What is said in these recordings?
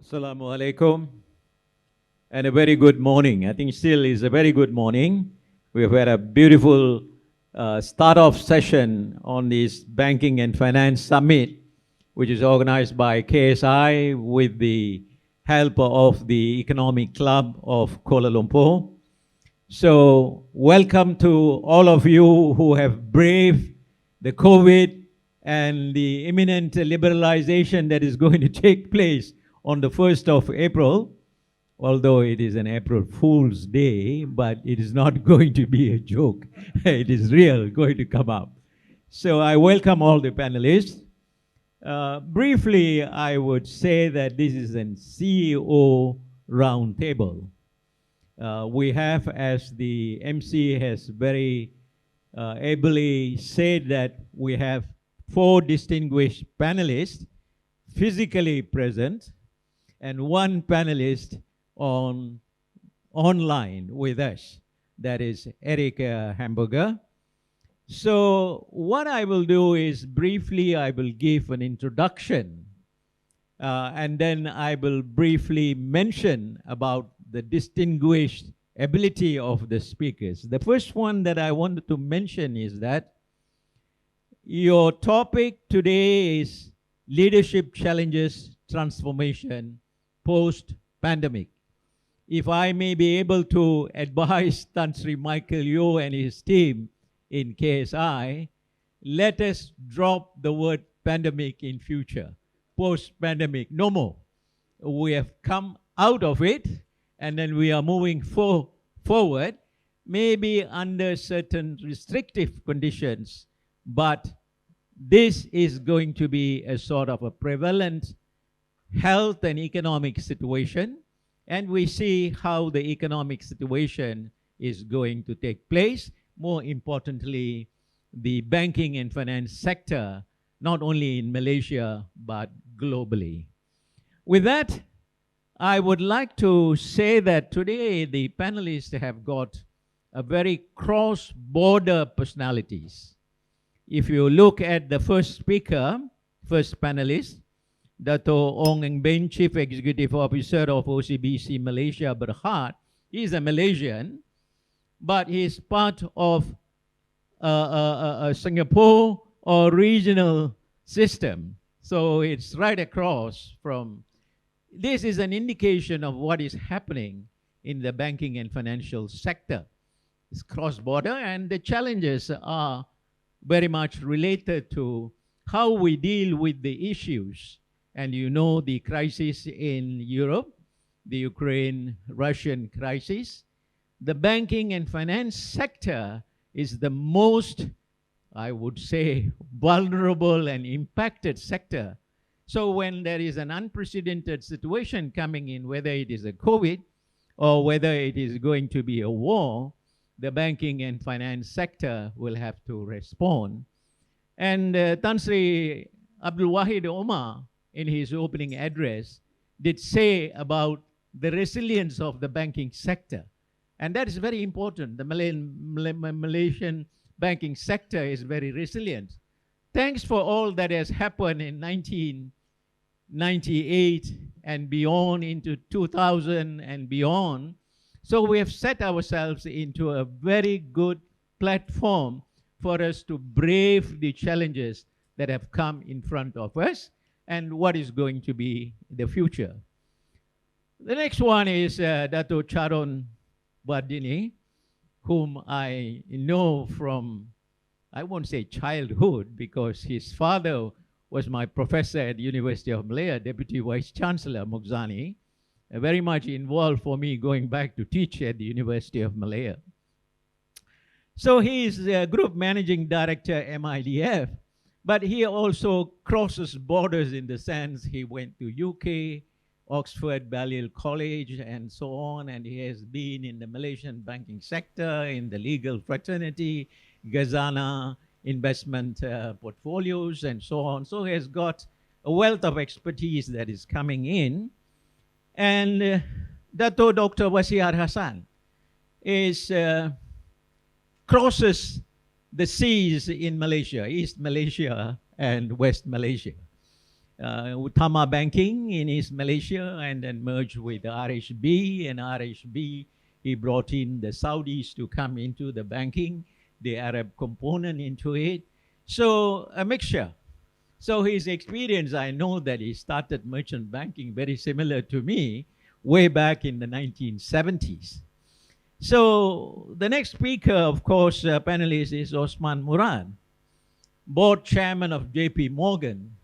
Assalamu alaikum and a very good morning. I think still is a very good morning. We've had a beautiful start-off session on this Banking and Finance Summit, which is organized by KSI with the help of the Economic Club of Kuala Lumpur. So welcome to all of you who have braved the COVID and the imminent liberalization that is going to take place on the 1st of April, although it is an April Fool's Day, but it is not going to be a joke. It is real, going to come up. So I welcome all the panelists. Briefly, I would say that this is an CEO roundtable. We have, as the MC has very ably said, that we have 4 distinguished panelists physically present and 1 panelist online with us. That is Eric Hamburger. So what I will do is briefly I will give an introduction and then I will briefly mention about the distinguished ability of the speakers. The first one that I wanted to mention is that your topic today is leadership challenges, transformation, post-pandemic. If I may be able to advise Tan Sri Michael Yeo and his team in KSI, let us drop the word pandemic in future. Post-pandemic, no more. We have come out of it and then we are moving forward, maybe under certain restrictive conditions, but this is going to be a sort of a prevalent health and economic situation, and we see how the economic situation is going to take place. More importantly, the banking and finance sector, not only in Malaysia, but globally. With that, I would like to say that today the panelists have got a very cross-border personalities. If you look at the first speaker, first panelist, Dato Ong Eng Ben, Chief Executive Officer of OCBC Malaysia, Berhad. He's a Malaysian, but he's part of a Singapore or regional system. So it's right across from. This is an indication of what is happening in the banking and financial sector. It's cross-border, and the challenges are very much related to how we deal with the issues. And you know the crisis in Europe, the Ukraine-Russian crisis. The banking and finance sector is the most, I would say, vulnerable and impacted sector. So when there is an unprecedented situation coming in, whether it is a COVID or whether it is going to be a war, the banking and finance sector will have to respond. And Tan Sri Abdul Wahid Omar, in his opening address, did say about the resilience of the banking sector. And that is very important. The Malaysian banking sector is very resilient. Thanks for all that has happened in 1998 and beyond, into 2000 and beyond. So we have set ourselves into a very good platform for us to brave the challenges that have come in front of us and what is going to be the future. The next one is Dato Charon Wardini, whom I know from, I won't say childhood, because his father was my professor at the University of Malaya, Deputy Vice Chancellor Mokhzani, very much involved for me going back to teach at the University of Malaya. So he is Group Managing Director, MIDF, but he also crosses borders in the sense he went to UK, Oxford, Balliol College, and so on, and he has been in the Malaysian banking sector, in the legal fraternity, Ghazana, investment portfolios, and so on. So he has got a wealth of expertise that is coming in. And Dato Dr. Vaseehar Hassan is crosses the seas in Malaysia, East Malaysia and West Malaysia. Utama Banking in East Malaysia and then merged with RHB. And RHB, he brought in the Saudis to come into the banking, the Arab component into it. So a mixture. So his experience, I know that he started merchant banking very similar to me way back in the 1970s. So the next speaker, of course, panelist is Osman Morad, board chairman of JP Morgan.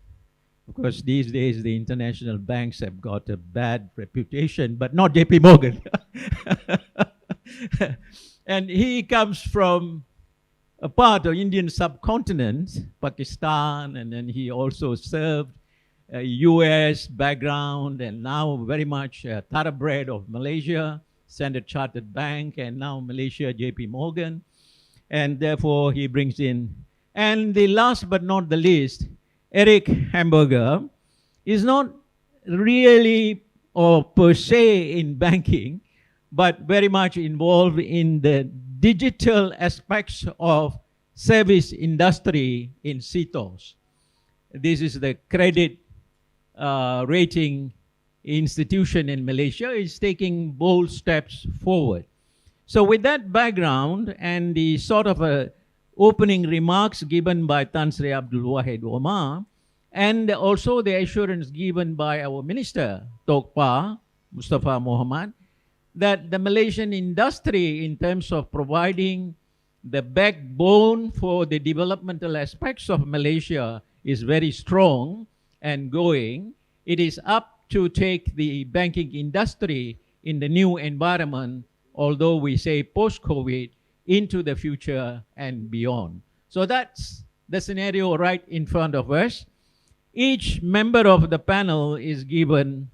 Of course, these days the international banks have got a bad reputation, but not JP Morgan. And he comes from a part of Indian subcontinent, Pakistan, and then he also served a US background and now very much thoroughbred of Malaysia, Standard Chartered Bank, and now Malaysia, JP Morgan. And therefore he brings in, and the last but not the least, Eric Hamburger is not really or per se in banking, but very much involved in the digital aspects of service industry in CTOS. This is the credit rating institution in Malaysia. Is taking bold steps forward. So with that background and the sort of opening remarks given by Tan Sri Abdul Wahid Omar, and also the assurance given by our Minister, Tokpa Mustafa Muhammad, that the Malaysian industry, in terms of providing the backbone for the developmental aspects of Malaysia, is very strong and going. It is up to take the banking industry in the new environment, although we say post-COVID, into the future and beyond. So that's the scenario right in front of us. Each member of the panel is given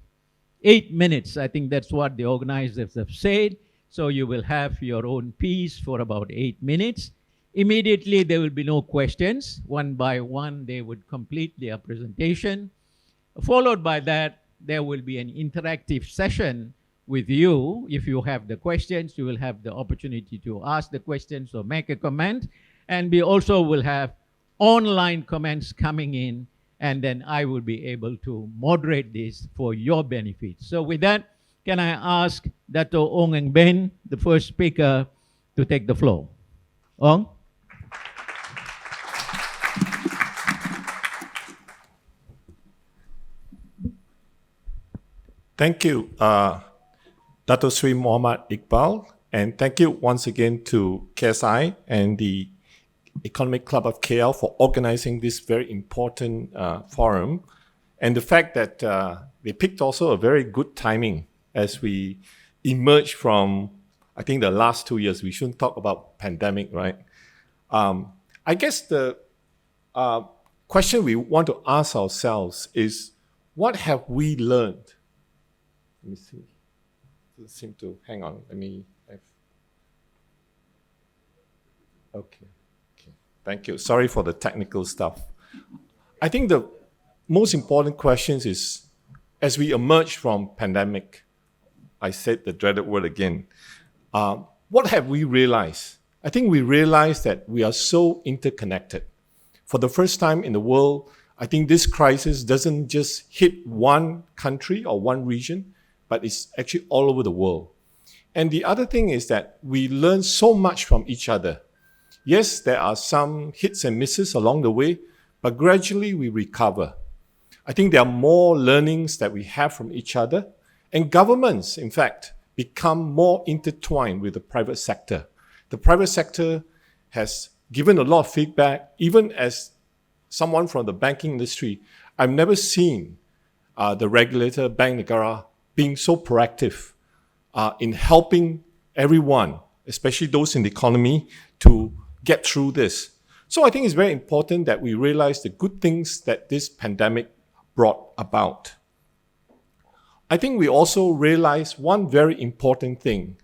8 minutes. I think that's what the organizers have said. So you will have your own piece for about 8 minutes. Immediately, there will be no questions. One by one, they would complete their presentation. Followed by that, there will be an interactive session with you. If you have the questions, you will have the opportunity to ask the questions or make a comment. And we also will have online comments coming in, and then I will be able to moderate this for your benefit. So with that, can I ask Dato Ong and Ben, the first speaker, to take the floor? Ong? Thank you, Dato Sri Muhammad Iqbal, and thank you once again to KSI and the Economic Club of KL for organizing this very important forum, and the fact that they picked also a very good timing as we emerge from, I think, the last 2 years. We shouldn't talk about pandemic, right? I guess the question we want to ask ourselves is, what have we learned? Let me see. Doesn't seem to, hang on, let me, okay. Thank you. Sorry for the technical stuff. I think the most important questions is, as we emerge from pandemic, I said the dreaded word again, what have we realized? I think we realized that we are so interconnected. For the first time in the world, I think this crisis doesn't just hit one country or one region, but it's actually all over the world. And the other thing is that we learn so much from each other. Yes, there are some hits and misses along the way, but gradually we recover. I think there are more learnings that we have from each other, and governments, in fact, become more intertwined with the private sector. The private sector has given a lot of feedback. Even as someone from the banking industry, I've never seen the regulator, Bank Negara, being so proactive in helping everyone, especially those in the economy, to get through this. So I think it's very important that we realize the good things that this pandemic brought about. I think we also realize one very important thing,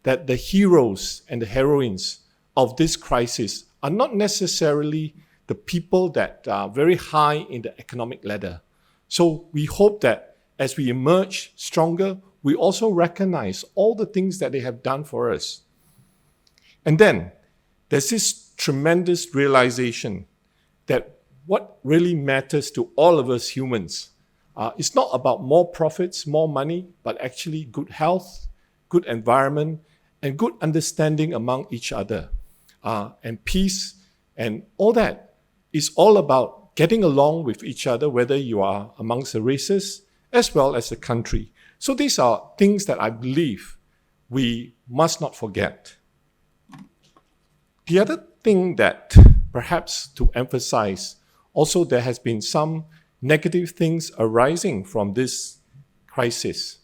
that the heroes and the heroines of this crisis are not necessarily the people that are very high in the economic ladder. So we hope that as we emerge stronger, we also recognize all the things that they have done for us. And then there's this tremendous realization that what really matters to all of us humans. It's not about more profits, more money, but actually good health, good environment, and good understanding among each other, and peace, and all that is all about getting along with each other, whether you are amongst the races as well as the country. So these are things that I believe we must not forget. The other thing that perhaps to emphasize, also there has been some negative things arising from this crisis.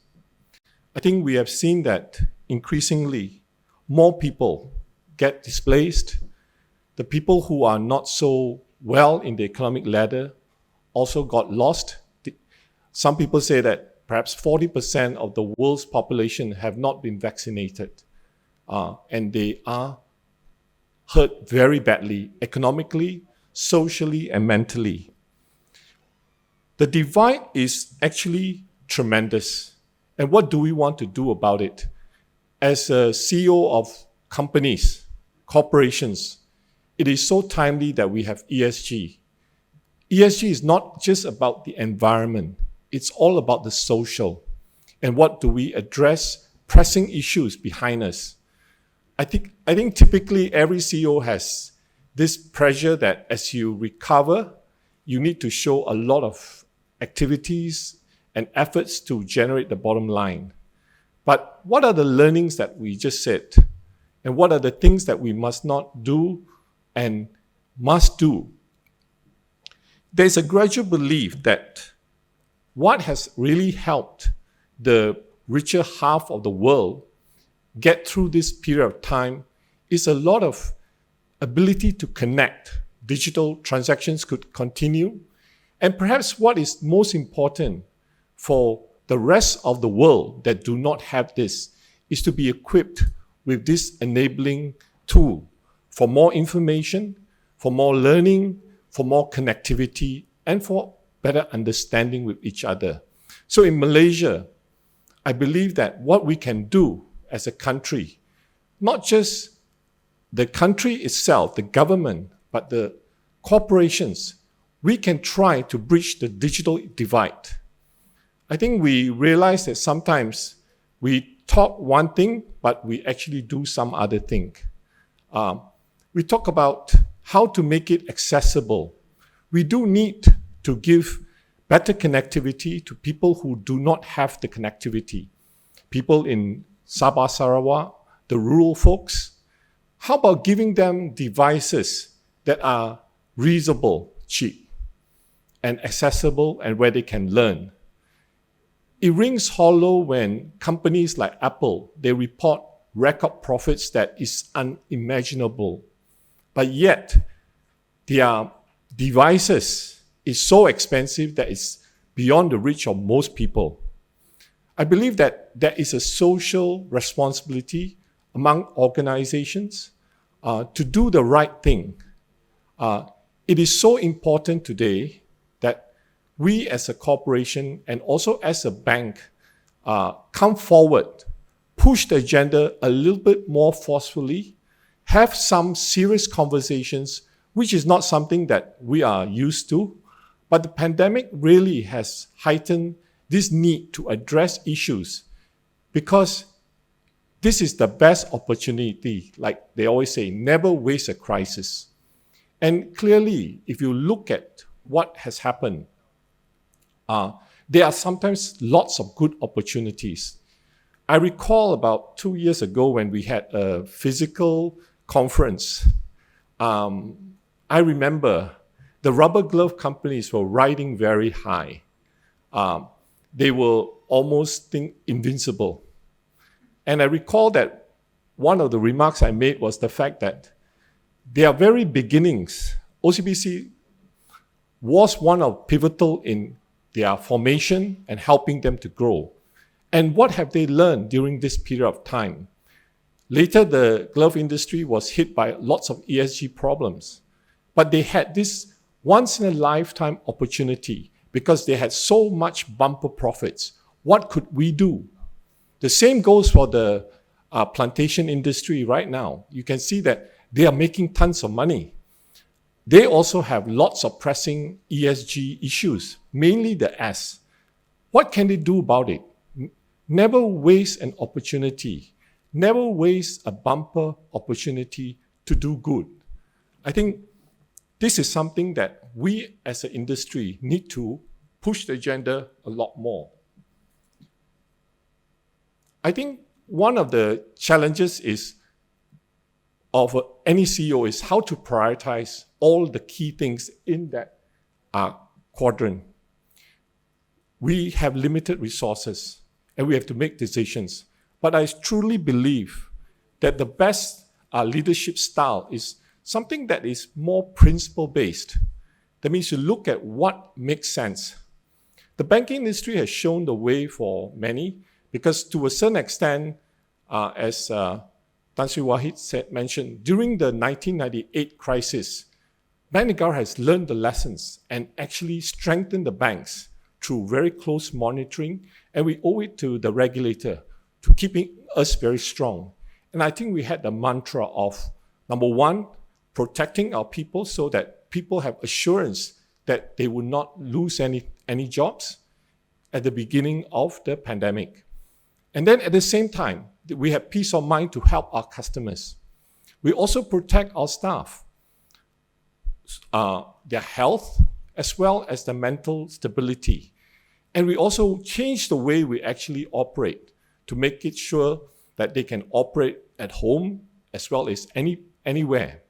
I think we have seen that increasingly more people get displaced. The people who are not so well in the economic ladder also got lost. Some people say that perhaps 40% of the world's population have not been vaccinated, and they are hurt very badly economically, socially, and mentally. The divide is actually tremendous. And what do we want to do about it? As a CEO of companies, corporations, it is so timely that we have ESG. ESG is not just about the environment. It's all about the social. And what do we address? Pressing issues behind us. I think typically every CEO has this pressure that as you recover, you need to show a lot of activities and efforts to generate the bottom line. But what are the learnings that we just said? And what are the things that we must not do and must do? There's a gradual belief that what has really helped the richer half of the world get through this period of time is a lot of ability to connect. Digital transactions could continue. And perhaps what is most important for the rest of the world that do not have this is to be equipped with this enabling tool for more information, for more learning, for more connectivity, and for better understanding with each other. So in Malaysia, I believe that what we can do as a country, not just the country itself, the government, but the corporations, we can try to bridge the digital divide. I think we realize that sometimes we talk one thing, but we actually do some other thing. We talk about how to make it accessible. We do need to give better connectivity to people who do not have the connectivity. People in Sabah, Sarawak, the rural folks. How about giving them devices that are reasonable, cheap, and accessible, and where they can learn? It rings hollow when companies like Apple, they report record profits that is unimaginable. But yet, their devices is so expensive that it's beyond the reach of most people. I believe that there is a social responsibility among organizations to do the right thing. It is so important today that we as a corporation and also as a bank come forward, push the agenda a little bit more forcefully, have some serious conversations, which is not something that we are used to. But the pandemic really has heightened this need to address issues because this is the best opportunity. Like they always say, never waste a crisis. And clearly, if you look at what has happened, there are sometimes lots of good opportunities. I recall about 2 years ago when we had a physical conference. I remember the rubber glove companies were riding very high. They were almost invincible. And I recall that one of the remarks I made was the fact that their very beginnings, OCBC was one of pivotal in their formation and helping them to grow. And what have they learned during this period of time? Later, the glove industry was hit by lots of ESG problems, but they had this once-in-a-lifetime opportunity because they had so much bumper profits. What could we do? The same goes for the plantation industry right now. You can see that they are making tons of money. they also have lots of pressing ESG issues, mainly the S. What can they do about it? Never waste an opportunity. Never waste a bumper opportunity to do good. I think this is something that we as an industry need to push the agenda a lot more. I think one of the challenges of any CEO is how to prioritize all the key things in that quadrant. We have limited resources and we have to make decisions. But I truly believe that the best leadership style is something that is more principle-based. That means you look at what makes sense. The banking industry has shown the way for many because to a certain extent, as Tan Sri Wahid mentioned, during the 1998 crisis, Bank Negara has learned the lessons and actually strengthened the banks through very close monitoring, and we owe it to the regulator to keeping us very strong. And I think we had the mantra of, number one, protecting our people so that people have assurance that they will not lose any jobs at the beginning of the pandemic. And then at the same time, we have peace of mind to help our customers. We also protect our staff, their health, as well as their mental stability. And we also change the way we actually operate to make it sure that they can operate at home as well as anywhere.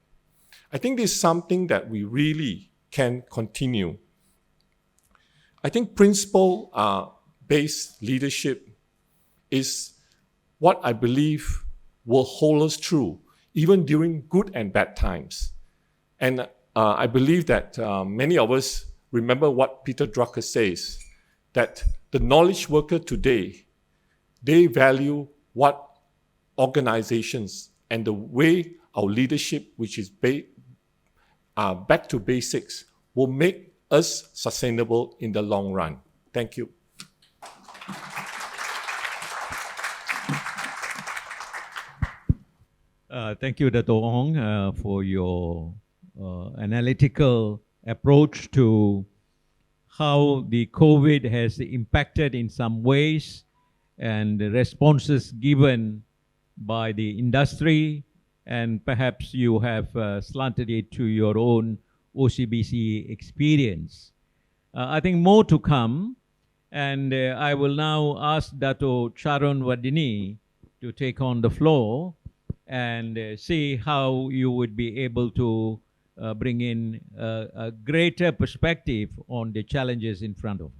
I think this is something that we really can continue. I think principle-based leadership is what I believe will hold us through, even during good and bad times. And I believe that many of us remember what Peter Drucker says, that the knowledge worker today, they value what organizations and the way our leadership, which is back to basics, will make us sustainable in the long run. Thank you. Thank you, Dato Ong, for your analytical approach to how the COVID has impacted in some ways and the responses given by the industry, and perhaps you have slanted it to your own OCBC experience. I think more to come, and I will now ask Dato Charon Wardini to take on the floor and see how you would be able to bring in a greater perspective on the challenges in front of us.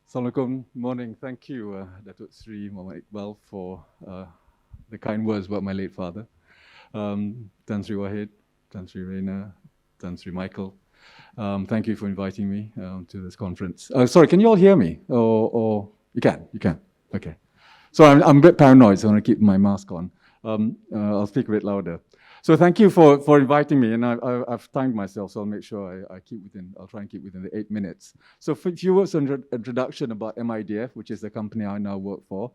Assalamualaikum, morning. Thank you, Datuk Sri Muhammad Iqbal, for the kind words about my late father. Tan Sri Wahid, Tan Sri Reina, Tan Sri Michael, thank you for inviting me to this conference. Sorry, can you all hear me? Or you can? Okay. So I'm a bit paranoid, so I'm going to keep my mask on. I'll speak a bit louder. So thank you for inviting me, and I've timed myself, so I'll make sure I'll try and keep within the 8 minutes. So for a few words of introduction about MIDF, which is the company I now work for.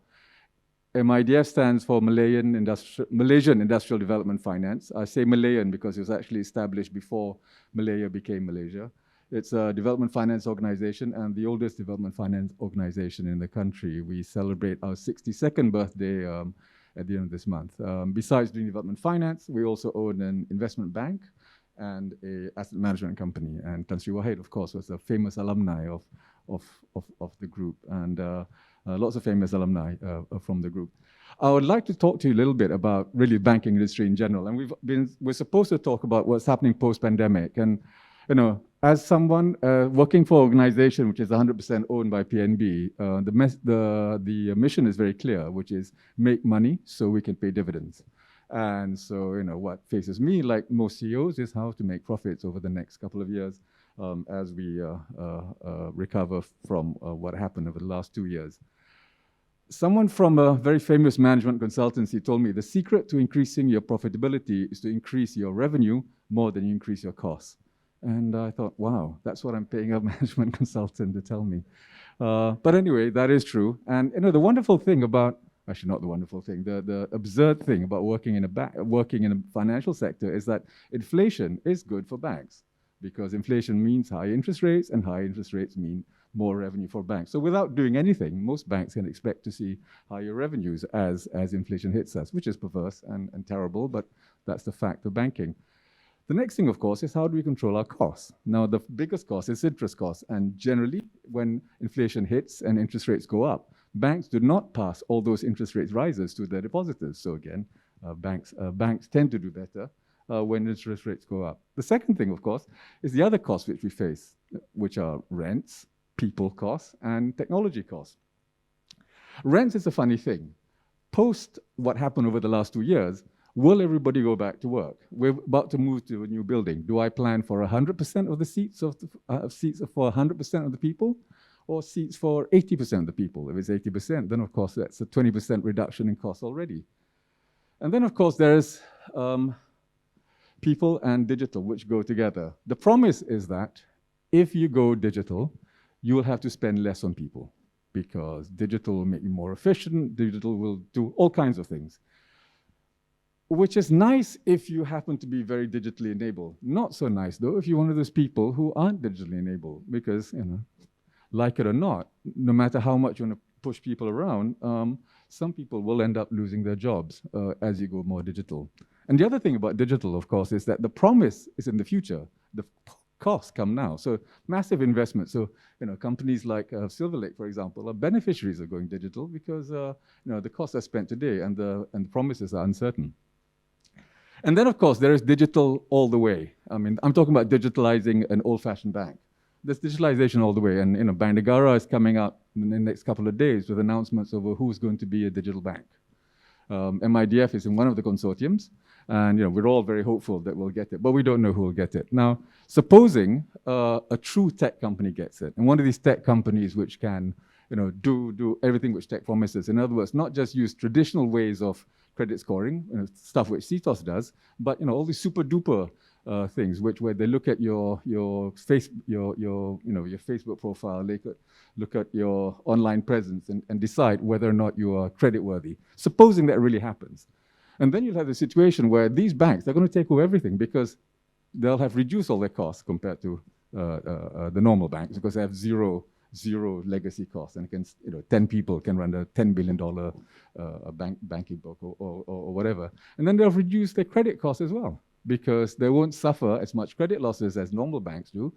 MIDF stands for Malaysian Industrial Development Finance. I say Malayan because it was actually established before Malaya became Malaysia. It's a development finance organization and the oldest development finance organization in the country. We celebrate our 62nd birthday at the end of this month. Besides doing development finance, we also own an investment bank and an asset management company. And Tan Sri Wahid, of course, was a famous alumni of the group, and lots of famous alumni from the group. I would like to talk to you a little bit about really the banking industry in general. And we're supposed to talk about what's happening post-pandemic. And as someone working for an organization which is 100% owned by PNB, the mission is very clear, which is make money so we can pay dividends. And so, what faces me, like most CEOs, is how to make profits over the next couple of years as we recover from what happened over the last 2 years. Someone from a very famous management consultancy told me the secret to increasing your profitability is to increase your revenue more than you increase your costs. And I thought, wow, that's what I'm paying a management consultant to tell me. But anyway, that is true. And the wonderful thing about actually not the wonderful thing, the absurd thing about working in a financial sector is that inflation is good for banks, because inflation means high interest rates, and high interest rates mean more revenue for banks. So without doing anything, most banks can expect to see higher revenues as inflation hits us, which is perverse and terrible, but that's the fact of banking. The next thing, of course, is how do we control our costs? Now, the biggest cost is interest costs, and generally, when inflation hits and interest rates go up, banks do not pass all those interest rate rises to their depositors. So again, banks tend to do better when interest rates go up. The second thing, of course, is the other costs which we face, which are rents, people costs, and technology costs. Rents is a funny thing. Post what happened over the last 2 years, will everybody go back to work? We're about to move to a new building. Do I plan for 100% of the seats seats for 100% of the people, or seats for 80% of the people? If it's 80%, then of course that's a 20% reduction in cost already. And then of course there's people and digital, which go together. The promise is that if you go digital, you will have to spend less on people, because digital will make you more efficient, digital will do all kinds of things, which is nice if you happen to be very digitally enabled. Not so nice, though, if you're one of those people who aren't digitally enabled, because, you know, like it or not, no matter how much you want to push people around, some people will end up losing their jobs as you go more digital. And the other thing about digital, of course, is that the promise is in the future. The costs come now. So massive investment. So, you know, companies like Silver Lake, for example, are beneficiaries of going digital, because, you know, the costs are spent today and the promises are uncertain. And then, of course, there is digital all the way. I mean, I'm talking about digitalizing an old-fashioned bank. There's digitalization all the way. And, you know, Bank Negara is coming out in the next couple of days with announcements over who's going to be a digital bank. MIDF is in one of the consortiums. And, you know, we're all very hopeful that we'll get it, but we don't know who will get it. Now, supposing a true tech company gets it, and one of these tech companies which can, you know, do everything which tech promises. In other words, not just use traditional ways of credit scoring, you know, stuff which CTOS does, but, you know, all these super duper things where they look at your Facebook profile, they could look at your online presence and decide whether or not you are creditworthy. Supposing that really happens. And then you'll have the situation where these banks, they're going to take over everything, because they'll have reduced all their costs compared to the normal banks, because they have zero legacy costs, and 10 people can run a $10 billion banking book or whatever. And then they'll reduce their credit costs as well, because they won't suffer as much credit losses as normal banks do,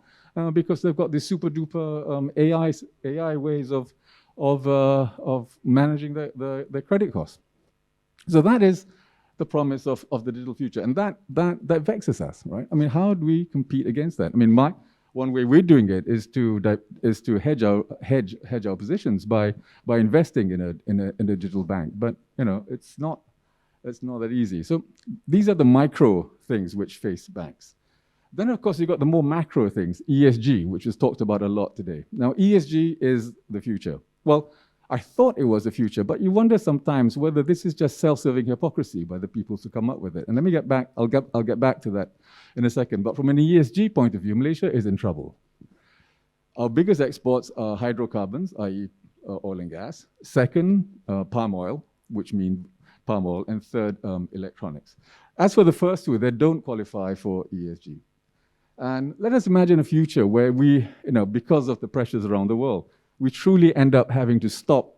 because they've got these super duper AI ways of managing their credit costs. So that is the promise of the digital future, and that vexes us, right? I mean, how do we compete against that? I mean, one way we're doing it is to hedge our positions by investing in a digital bank. But, you know, it's not that easy. So these are the micro things which face banks. Then, of course, you've got the more macro things, ESG, which is talked about a lot today. Now, ESG is the future. Well, I thought it was the future, but you wonder sometimes whether this is just self-serving hypocrisy by the people who come up with it. And let me get back, I'll get back to that in a second. But from an ESG point of view, Malaysia is in trouble. Our biggest exports are hydrocarbons, i.e. Oil and gas. Second, palm oil, which means palm oil. And third, electronics. As for the first two, they don't qualify for ESG. And let us imagine a future where we, you know, because of the pressures around the world, we truly end up having to stop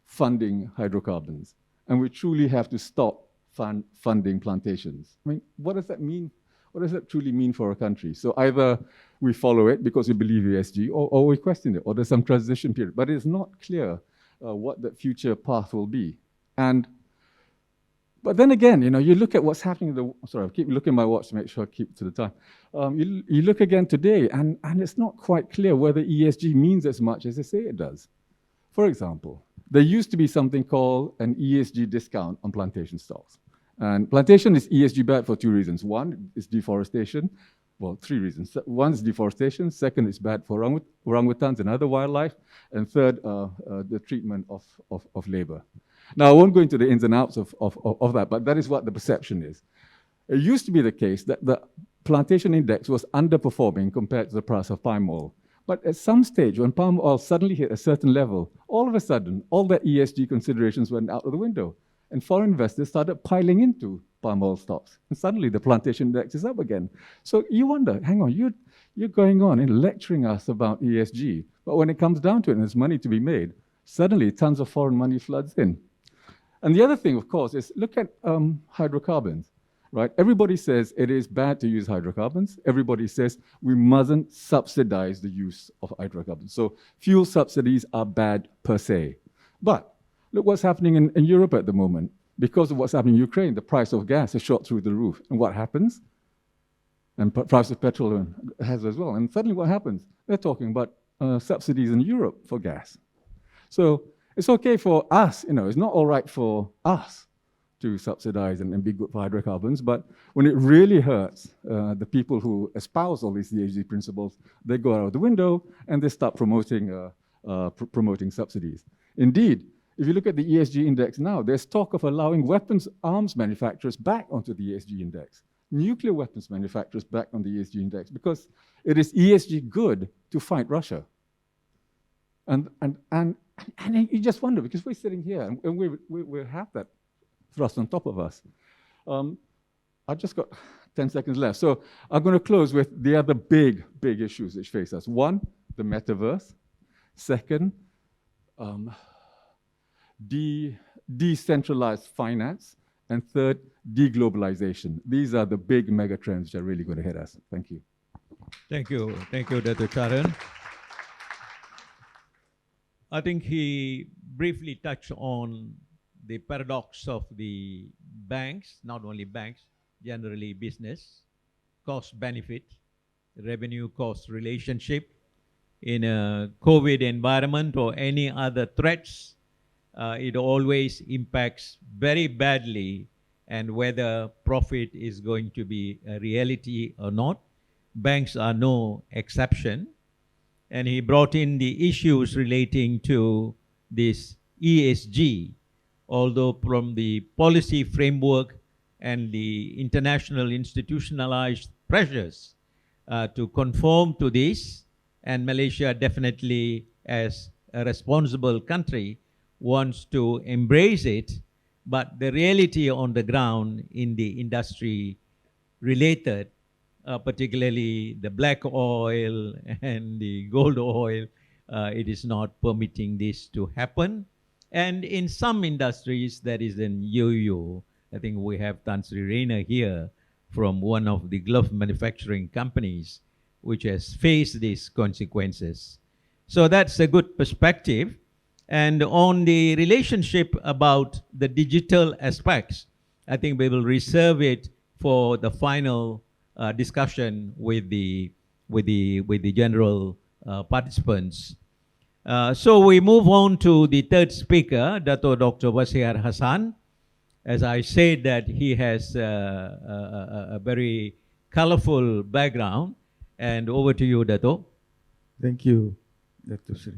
funding hydrocarbons, and we truly have to stop funding plantations. I mean, what does that mean? What does that truly mean for a country? So either we follow it because we believe ESG, or we question it, or there's some transition period. But it's not clear what that future path will be. But then again, you know, you look at what's happening. Sorry, I keep looking at my watch to make sure I keep to the time. You look again today, and it's not quite clear whether ESG means as much as they say it does. For example, there used to be something called an ESG discount on plantation stocks. And plantation is ESG bad for two reasons. One is deforestation. Well, three reasons. One is deforestation. Second, it's bad for orangutans and other wildlife. And third, the treatment of labor. Now, I won't go into the ins and outs of that, but that is what the perception is. It used to be the case that the plantation index was underperforming compared to the price of palm oil. But at some stage, when palm oil suddenly hit a certain level, all of a sudden, all the ESG considerations went out of the window. And foreign investors started piling into palm oil stocks. And suddenly the plantation index is up again. So you wonder, hang on, you're going on and lecturing us about ESG. But when it comes down to it and there's money to be made, suddenly tons of foreign money floods in. And the other thing, of course, is look at hydrocarbons, right? Everybody says it is bad to use hydrocarbons. Everybody says we mustn't subsidize the use of hydrocarbons. So fuel subsidies are bad per se. But look what's happening in Europe at the moment. Because of what's happening in Ukraine, the price of gas has shot through the roof. And what happens? And price of petrol has as well. And suddenly what happens? They're talking about subsidies in Europe for gas. So it's okay for us, it's not all right for us to subsidize and be good for hydrocarbons, but when it really hurts the people who espouse all these ESG principles, they go out of the window and they start promoting subsidies. Indeed, if you look at the ESG index now, there's talk of allowing weapons arms manufacturers back onto the ESG index, nuclear weapons manufacturers back on the ESG index, because it is ESG good to fight Russia. And you just wonder, because we're sitting here and we have that thrust on top of us. I've just got 10 seconds left. So I'm going to close with the other big issues which face us. One, the metaverse. Second, decentralized finance. And third, deglobalization. These are the big mega trends which are really going to hit us. Thank you. Thank you, Dato Charon. I think he briefly touched on the paradox of the banks, not only banks, generally business, cost-benefit, revenue-cost relationship in a COVID environment or any other threats. It always impacts very badly, and whether profit is going to be a reality or not. Banks are no exception. And he brought in the issues relating to this ESG, although from the policy framework and the international institutionalized pressures to conform to this, and Malaysia definitely as a responsible country wants to embrace it, but the reality on the ground in the industry related, particularly the black oil and the gold oil, it is not permitting this to happen. And in some industries, that is in yo-yo. I think we have Tan Sri Reina here from one of the glove manufacturing companies, which has faced these consequences. So that's a good perspective. And on the relationship about the digital aspects, I think we will reserve it for the final discussion with the general participants. So we move on to the third speaker, Dato Dr. Vaseehar Hassan. As I said, that he has a very colorful background. And over to you, Dato. Thank you, Dato Sri.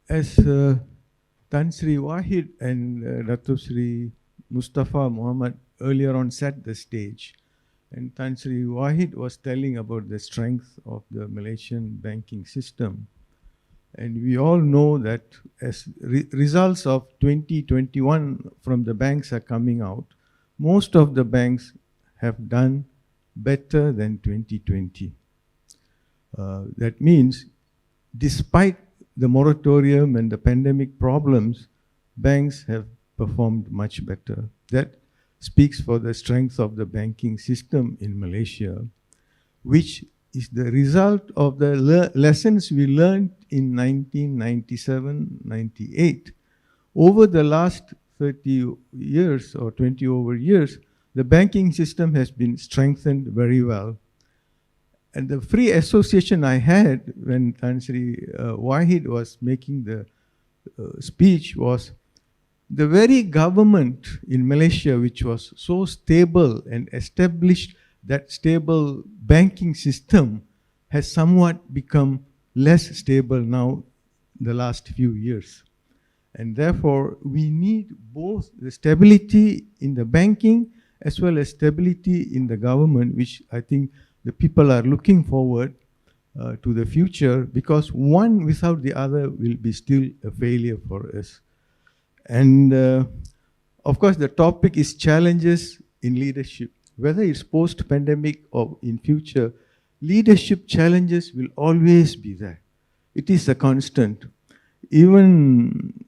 As Tan Sri Wahid and Dato Sri Mustafa Muhammad earlier on set the stage, and Tan Sri Wahid was telling about the strength of the Malaysian banking system. And we all know that as results of 2021 from the banks are coming out, most of the banks have done better than 2020. That means despite the moratorium and the pandemic problems, banks have performed much better. That speaks for the strength of the banking system in Malaysia, which is the result of the lessons we learned in 1997-98. Over the last 30 years or 20 over years, the banking system has been strengthened very well. And the free association I had when Tan Sri Wahid was making the speech was the very government in Malaysia, which was so stable and established that stable banking system, has somewhat become less stable now the last few years. And therefore, we need both the stability in the banking as well as stability in the government, which I think the people are looking forward to the future, because one without the other will be still a failure for us. And of course, the topic is challenges in leadership. Whether it's post-pandemic or in future, leadership challenges will always be there. It is a constant. Even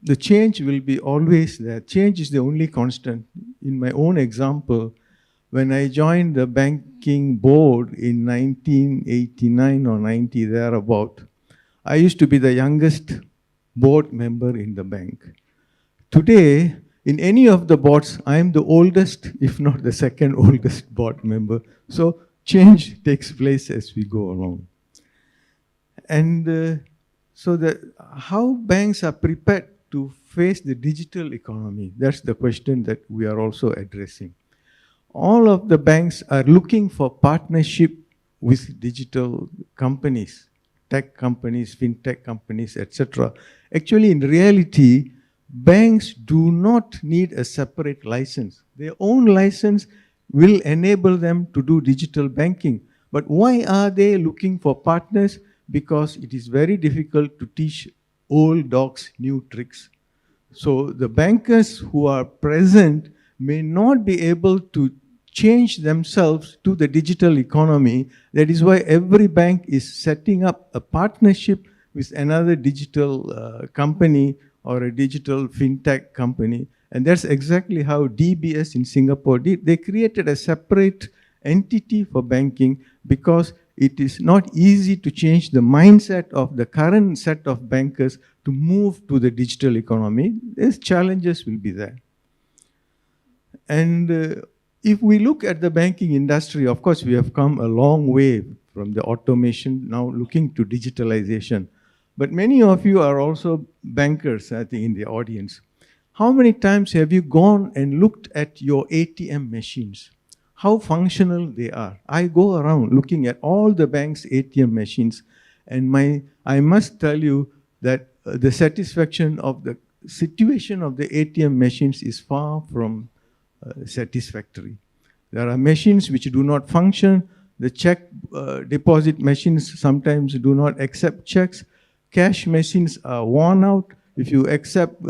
the change will be always there. Change is the only constant. In my own example, when I joined the banking board in 1989 or 90, thereabout, I used to be the youngest board member in the bank. Today, in any of the boards, I am the oldest, if not the second oldest board member. So change takes place as we go along. And so how banks are prepared to face the digital economy, that's the question that we are also addressing. All of the banks are looking for partnership with digital companies, tech companies, fintech companies, etc. Actually, in reality, banks do not need a separate license. Their own license will enable them to do digital banking. But why are they looking for partners? Because it is very difficult to teach old dogs new tricks. So the bankers who are present may not be able to change themselves to the digital economy. That is why every bank is setting up a partnership with another digital company or a digital fintech company. And that's exactly how DBS in Singapore did. They created a separate entity for banking because it is not easy to change the mindset of the current set of bankers to move to the digital economy. These challenges will be there. And if we look at the banking industry, of course, we have come a long way from the automation, now looking to digitalization. But many of you are also bankers, I think, in the audience. How many times have you gone and looked at your ATM machines? How functional they are? I go around looking at all the bank's ATM machines, and I must tell you that the satisfaction of the situation of the ATM machines is far from satisfactory. There are machines which do not function. The check deposit machines sometimes do not accept checks. Cash machines are worn out. If you accept,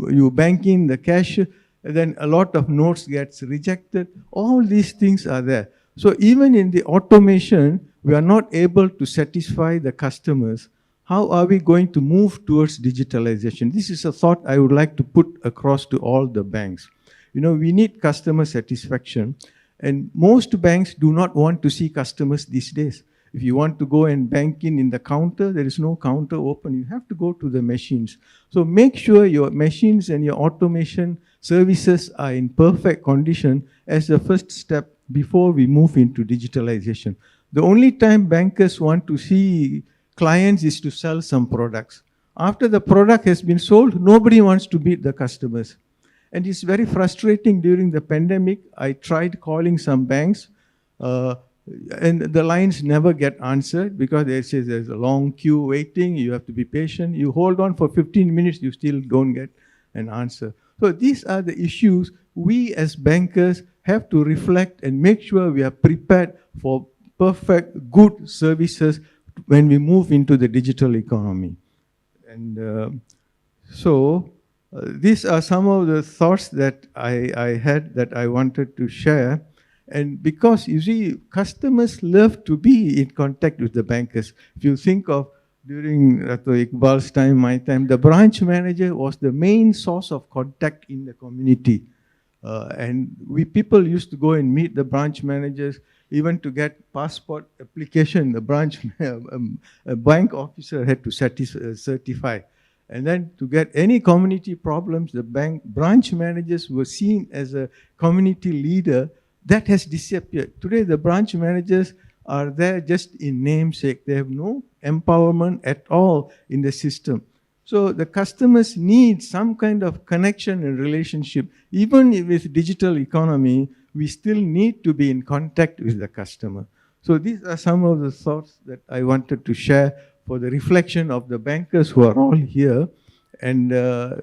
you bank in the cash, then a lot of notes gets rejected. All these things are there. So even in the automation, we are not able to satisfy the customers. How are we going to move towards digitalization? This is a thought I would like to put across to all the banks. You know, we need customer satisfaction, and most banks do not want to see customers these days. If you want to go and bank in the counter, there is no counter open. You have to go to the machines. So make sure your machines and your automation services are in perfect condition as the first step before we move into digitalization. The only time bankers want to see clients is to sell some products. After the product has been sold, nobody wants to meet the customers. And it's very frustrating. During the pandemic, I tried calling some banks, and the lines never get answered because they say there's a long queue waiting, you have to be patient. You hold on for 15 minutes, you still don't get an answer. So these are the issues we as bankers have to reflect and make sure we are prepared for perfect, good services when we move into the digital economy. And these are some of the thoughts that I had that I wanted to share. And because, you see, customers love to be in contact with the bankers. If you think of during Dato Iqbal's time, my time, the branch manager was the main source of contact in the community. And people used to go and meet the branch managers, even to get passport application, the a bank officer had to certify. And then to get any community problems, the branch managers were seen as a community leader. That has disappeared. Today, the branch managers are there just in namesake. They have no empowerment at all in the system. So the customers need some kind of connection and relationship. Even with digital economy, we still need to be in contact with the customer. So these are some of the thoughts that I wanted to share for the reflection of the bankers who are all here, and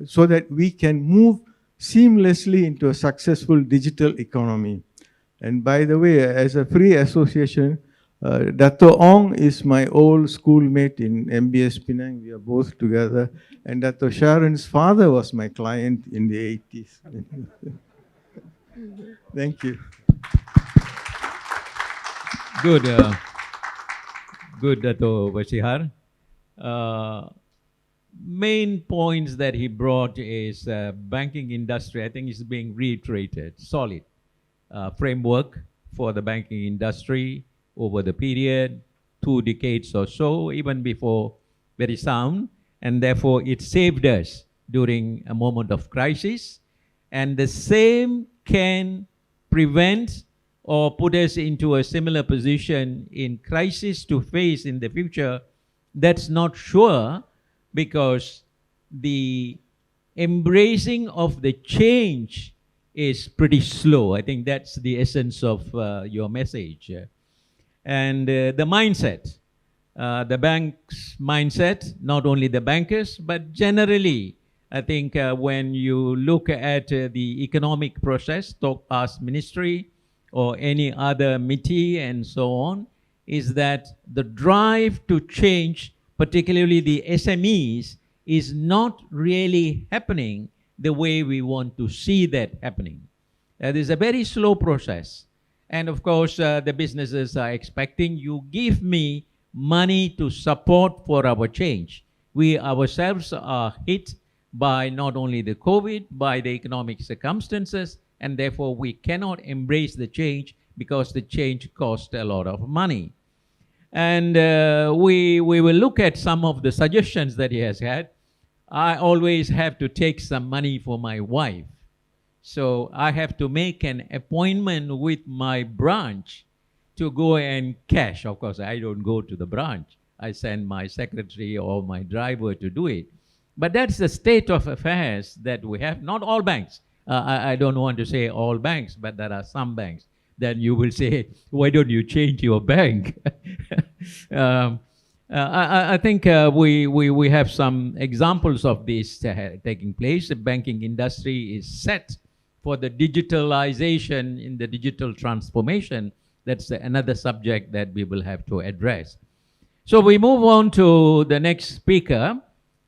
so that we can move seamlessly into a successful digital economy. And by the way, as a free association, Dato Ong is my old schoolmate in MBS Penang. We are both together. And Dato Sharon's father was my client in the 80s. Thank you. Good, good, Dato Vaseehar. Main points that he brought is banking industry. I think is being reiterated. Solid framework for the banking industry over the period, 2 decades or so, even before, very sound, and therefore it saved us during a moment of crisis. And the same can prevent or put us into a similar position in crisis to face in the future. That's not sure, because the embracing of the change is pretty slow. I think that's the essence of your message. And the mindset, the bank's mindset, not only the bankers, but generally, I think when you look at the economic process, talk past ministry or any other MITI and so on, is that the drive to change, particularly the SMEs, is not really happening the way we want to see that happening. There's a very slow process. And of course, the businesses are expecting, you give me money to support for our change. We ourselves are hit by not only the COVID, by the economic circumstances, and therefore we cannot embrace the change because the change costs a lot of money. And we will look at some of the suggestions that he has had. I always have to take some money for my wife. So I have to make an appointment with my branch to go and cash. Of course, I don't go to the branch. I send my secretary or my driver to do it. But that's the state of affairs that we have. Not all banks. I don't want to say all banks, but there are some banks. Then you will say, why don't you change your bank? I think we have some examples of this taking place. The banking industry is set for the digitalization in the digital transformation. That's another subject that we will have to address. So we move on to the next speaker,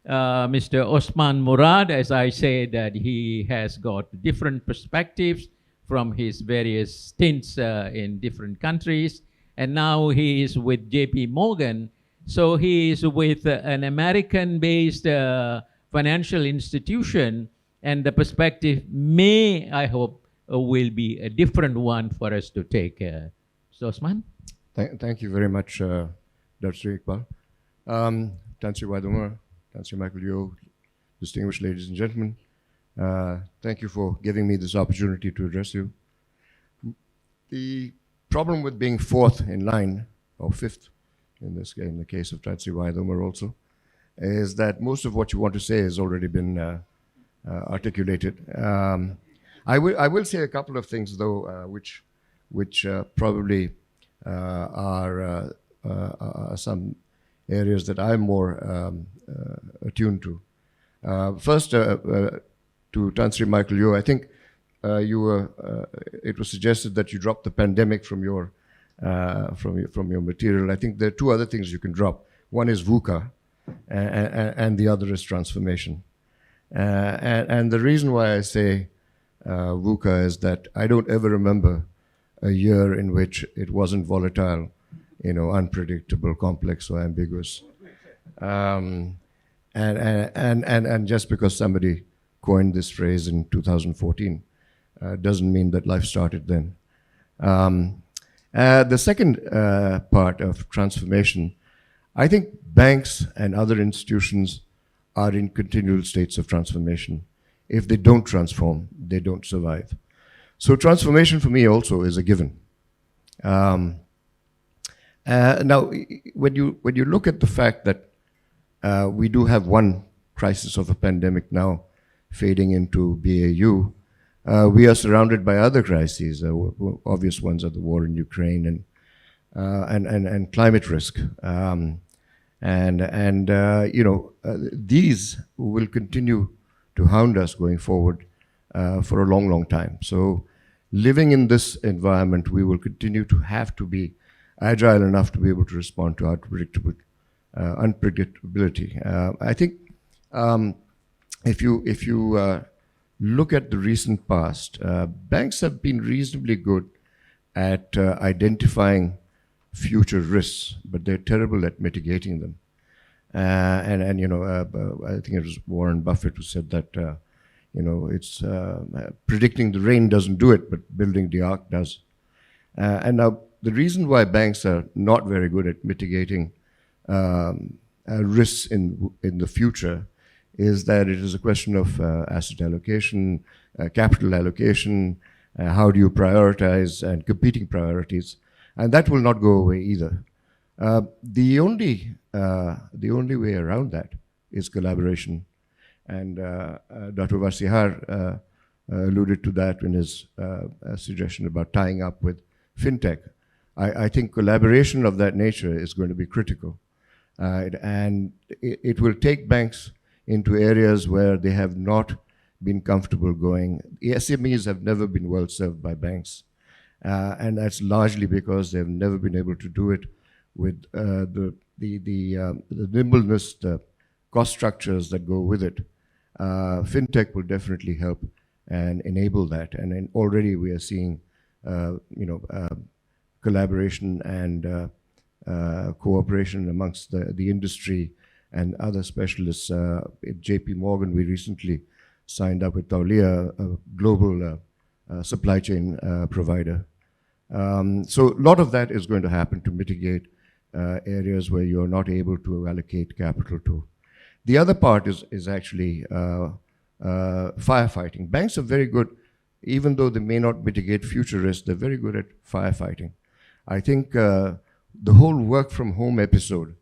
Mr. Osman Morad. As I said, that he has got different perspectives from his various stints in different countries. And now he is with JP Morgan. So he is with an American-based financial institution, and the perspective may, I hope, will be a different one for us to take. So Osman? Thank you very much, Dr. Sri Iqbal. Tan Sri Waidumar, Tan Sri Michael Yeo, distinguished ladies and gentlemen, thank you for giving me this opportunity to address you. The problem with being fourth in line, or fifth, in the case of Tan Sri Waidumar also, is that most of what you want to say has already been articulated. I will say a couple of things though, which probably are some areas that I'm more attuned to. First, to Tan Sri Michael Yeo, I think it was suggested that you drop the pandemic from your material. I think there are two other things you can drop. One is VUCA, and the other is transformation. And the reason why I say VUCA is that I don't ever remember a year in which it wasn't volatile, unpredictable, complex, or ambiguous. And just because somebody coined this phrase in 2014 doesn't mean that life started then. The second part of transformation, I think banks and other institutions are in continual states of transformation. If they don't transform, they don't survive. So transformation for me also is a given. Now, when you look at the fact that we do have one crisis of a pandemic now fading into BAU, we are surrounded by other crises. Obvious ones are the war in Ukraine and climate risk. These will continue to hound us going forward for a long, long time. So living in this environment, we will continue to have to be agile enough to be able to respond to unpredictability. I think if you look at the recent past, banks have been reasonably good at identifying future risks, but they're terrible at mitigating them. And you know, I think it was Warren Buffett who said that, you know, it's predicting the rain doesn't do it, but building the ark does. And now the reason why banks are not very good at mitigating risks in the future is that it is a question of asset allocation, capital allocation, how do you prioritize, and competing priorities, and that will not go away either. The only way around that is collaboration, and Dr. Vaseehar alluded to that in his suggestion about tying up with fintech. I think collaboration of that nature is going to be critical, and it will take banks into areas where they have not been comfortable going. The SMEs have never been well served by banks, and that's largely because they've never been able to do it with the nimbleness, the cost structures that go with it. Fintech will definitely help and enable that, and then already we are seeing, collaboration and cooperation amongst the industry and other specialists. At JP Morgan, we recently signed up with Taulia, a global supply chain provider. So a lot of that is going to happen to mitigate areas where you're not able to allocate capital to. The other part is actually firefighting. Banks are very good, even though they may not mitigate future risks, they're very good at firefighting. I think the whole work from home episode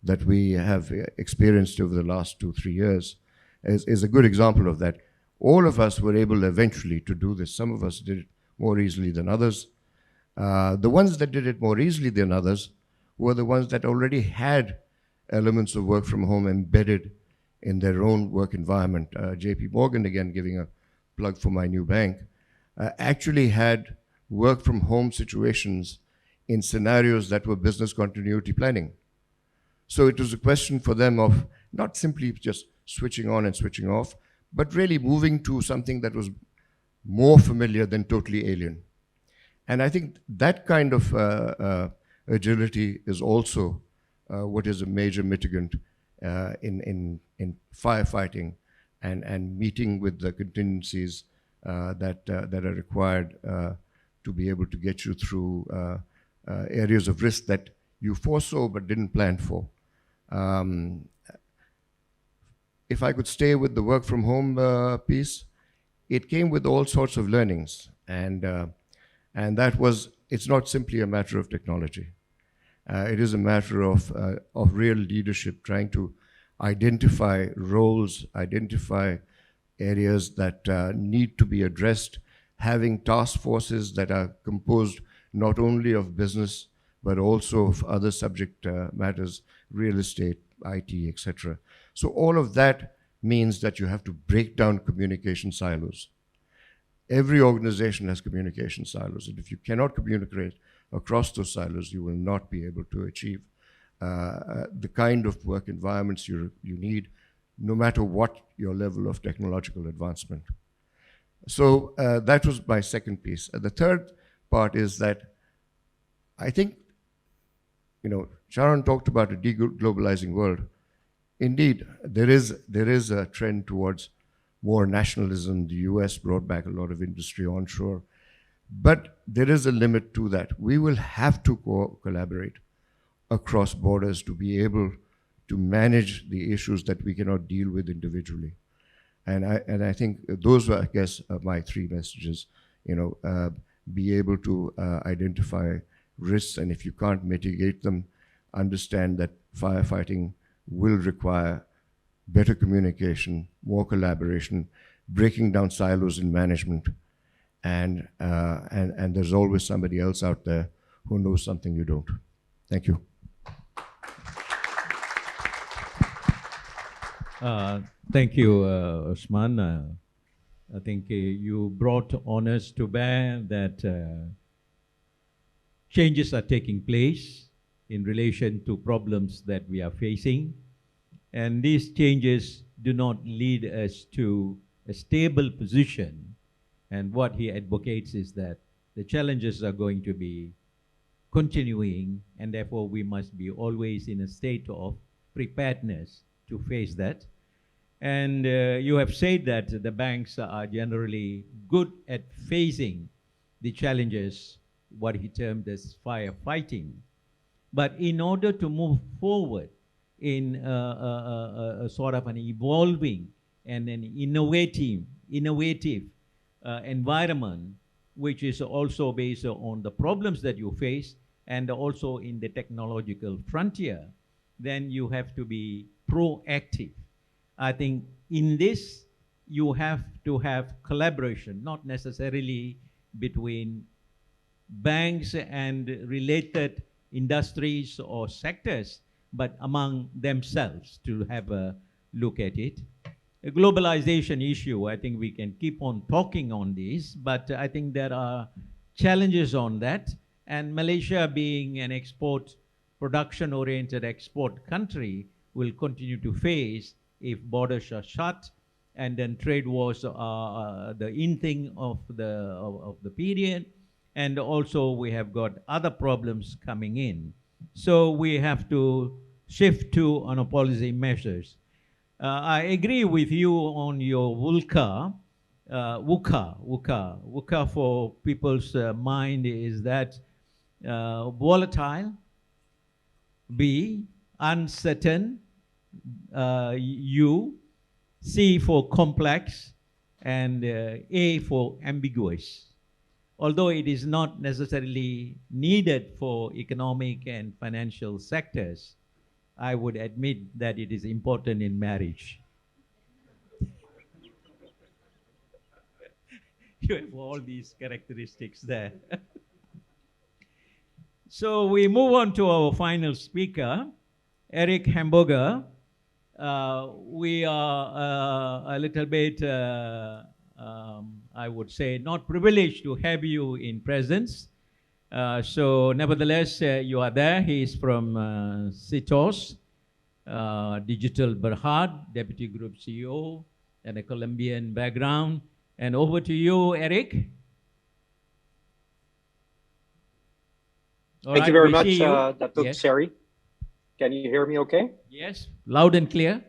that we have experienced over the last 2-3 years is a good example of that. All of us were able eventually to do this. Some of us did it more easily than others. The ones that did it more easily than others were the ones that already had elements of work from home embedded in their own work environment. JP Morgan, again giving a plug for my new bank, actually had work from home situations in scenarios that were business continuity planning. So it was a question for them of not simply just switching on and switching off, but really moving to something that was more familiar than totally alien. And I think that kind of agility is also what is a major mitigant in firefighting and meeting with the contingencies that are required to be able to get you through areas of risk that you foresaw but didn't plan for. If I could stay with the work from home piece, it came with all sorts of learnings, and that was, it's not simply a matter of technology. It is a matter of real leadership, trying to identify roles, identify areas that need to be addressed, having task forces that are composed not only of business, but also of other subject matters, real estate, IT, etc. So all of that means that you have to break down communication silos. Every organization has communication silos, and if you cannot communicate across those silos, you will not be able to achieve the kind of work environments you need, no matter what your level of technological advancement. So that was my second piece. The third part is that I think, Charon talked about a deglobalizing world. Indeed, there is a trend towards more nationalism. The US brought back a lot of industry onshore. But there is a limit to that. We will have to collaborate across borders to be able to manage the issues that we cannot deal with individually. And I think those were, I guess, my three messages. Be able to identify risks, and if you can't mitigate them, understand that firefighting will require better communication, more collaboration, breaking down silos in management, and there's always somebody else out there who knows something you don't. Thank you. Thank you, Osman. I think you brought honors to bear that changes are taking place in relation to problems that we are facing. And these changes do not lead us to a stable position. And what he advocates is that the challenges are going to be continuing, and therefore we must be always in a state of preparedness to face that. And you have said that the banks are generally good at facing the challenges, what he termed as firefighting. But in order to move forward in a sort of an evolving and an innovative environment, which is also based on the problems that you face and also in the technological frontier, then you have to be proactive. I think in this, you have to have collaboration, not necessarily between banks and related industries or sectors, but among themselves to have a look at it. A globalization issue, I think we can keep on talking on this, but I think there are challenges on that. And Malaysia, being an production-oriented export country, will continue to face if borders are shut, and then trade wars are the in thing of the period. And also we have got other problems coming in. So we have to shift to on policy measures. I agree with you on your VUCA. VUCA for people's mind is that volatile, B, uncertain, U, C for complex, and A for ambiguous. Although it is not necessarily needed for economic and financial sectors, I would admit that it is important in marriage. You have all these characteristics there. So we move on to our final speaker, Eric Hamburger. We are a little bit, I would say, not privileged to have you in presence. So nevertheless, you are there. He is from CTOS, Digital Berhad, Deputy Group CEO, and a Colombian background. And over to you, Eric. Thank you very much, Dato Seri. Can you hear me okay? Yes, loud and clear.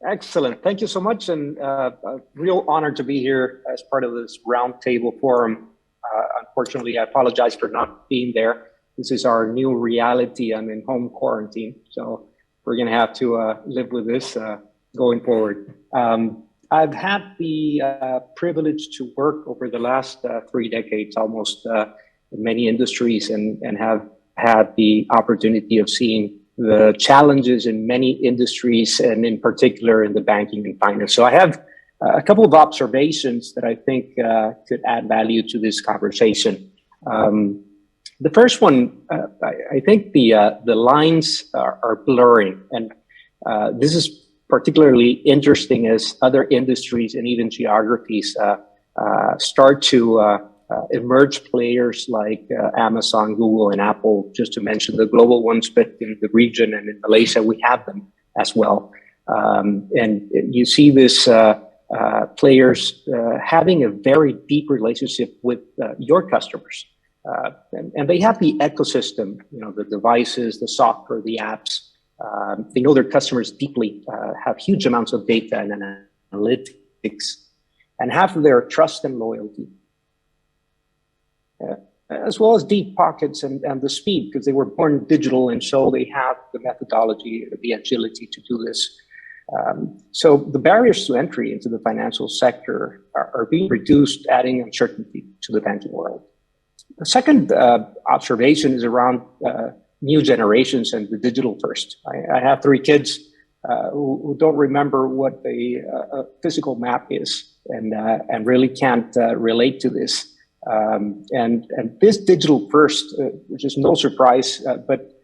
Excellent. Thank you so much, and a real honor to be here as part of this roundtable forum. Unfortunately, I apologize for not being there. This is our new reality. I'm in home quarantine, so we're going to have to live with this going forward. I've had the privilege to work over the last 3 decades almost in many industries, and have had the opportunity of seeing the challenges in many industries, and in particular in the banking and finance. So I have a couple of observations that I think could add value to this conversation. The first one, I think the lines are blurring, and this is particularly interesting as other industries and even geographies start to emerge players like Amazon, Google, and Apple, just to mention the global ones, but in the region and in Malaysia, we have them as well. And you see this players having a very deep relationship with your customers. And they have the ecosystem, you know, the devices, the software, the apps. They know their customers deeply, have huge amounts of data and analytics, and have their trust and loyalty. As well as deep pockets and the speed, because they were born digital, and so they have the methodology, the agility to do this. So the barriers to entry into the financial sector are being reduced, adding uncertainty to the banking world. The second observation is around new generations and the digital first. I have 3 kids who don't remember what a physical map is, and really can't relate to this. And this digital first, which is no surprise, but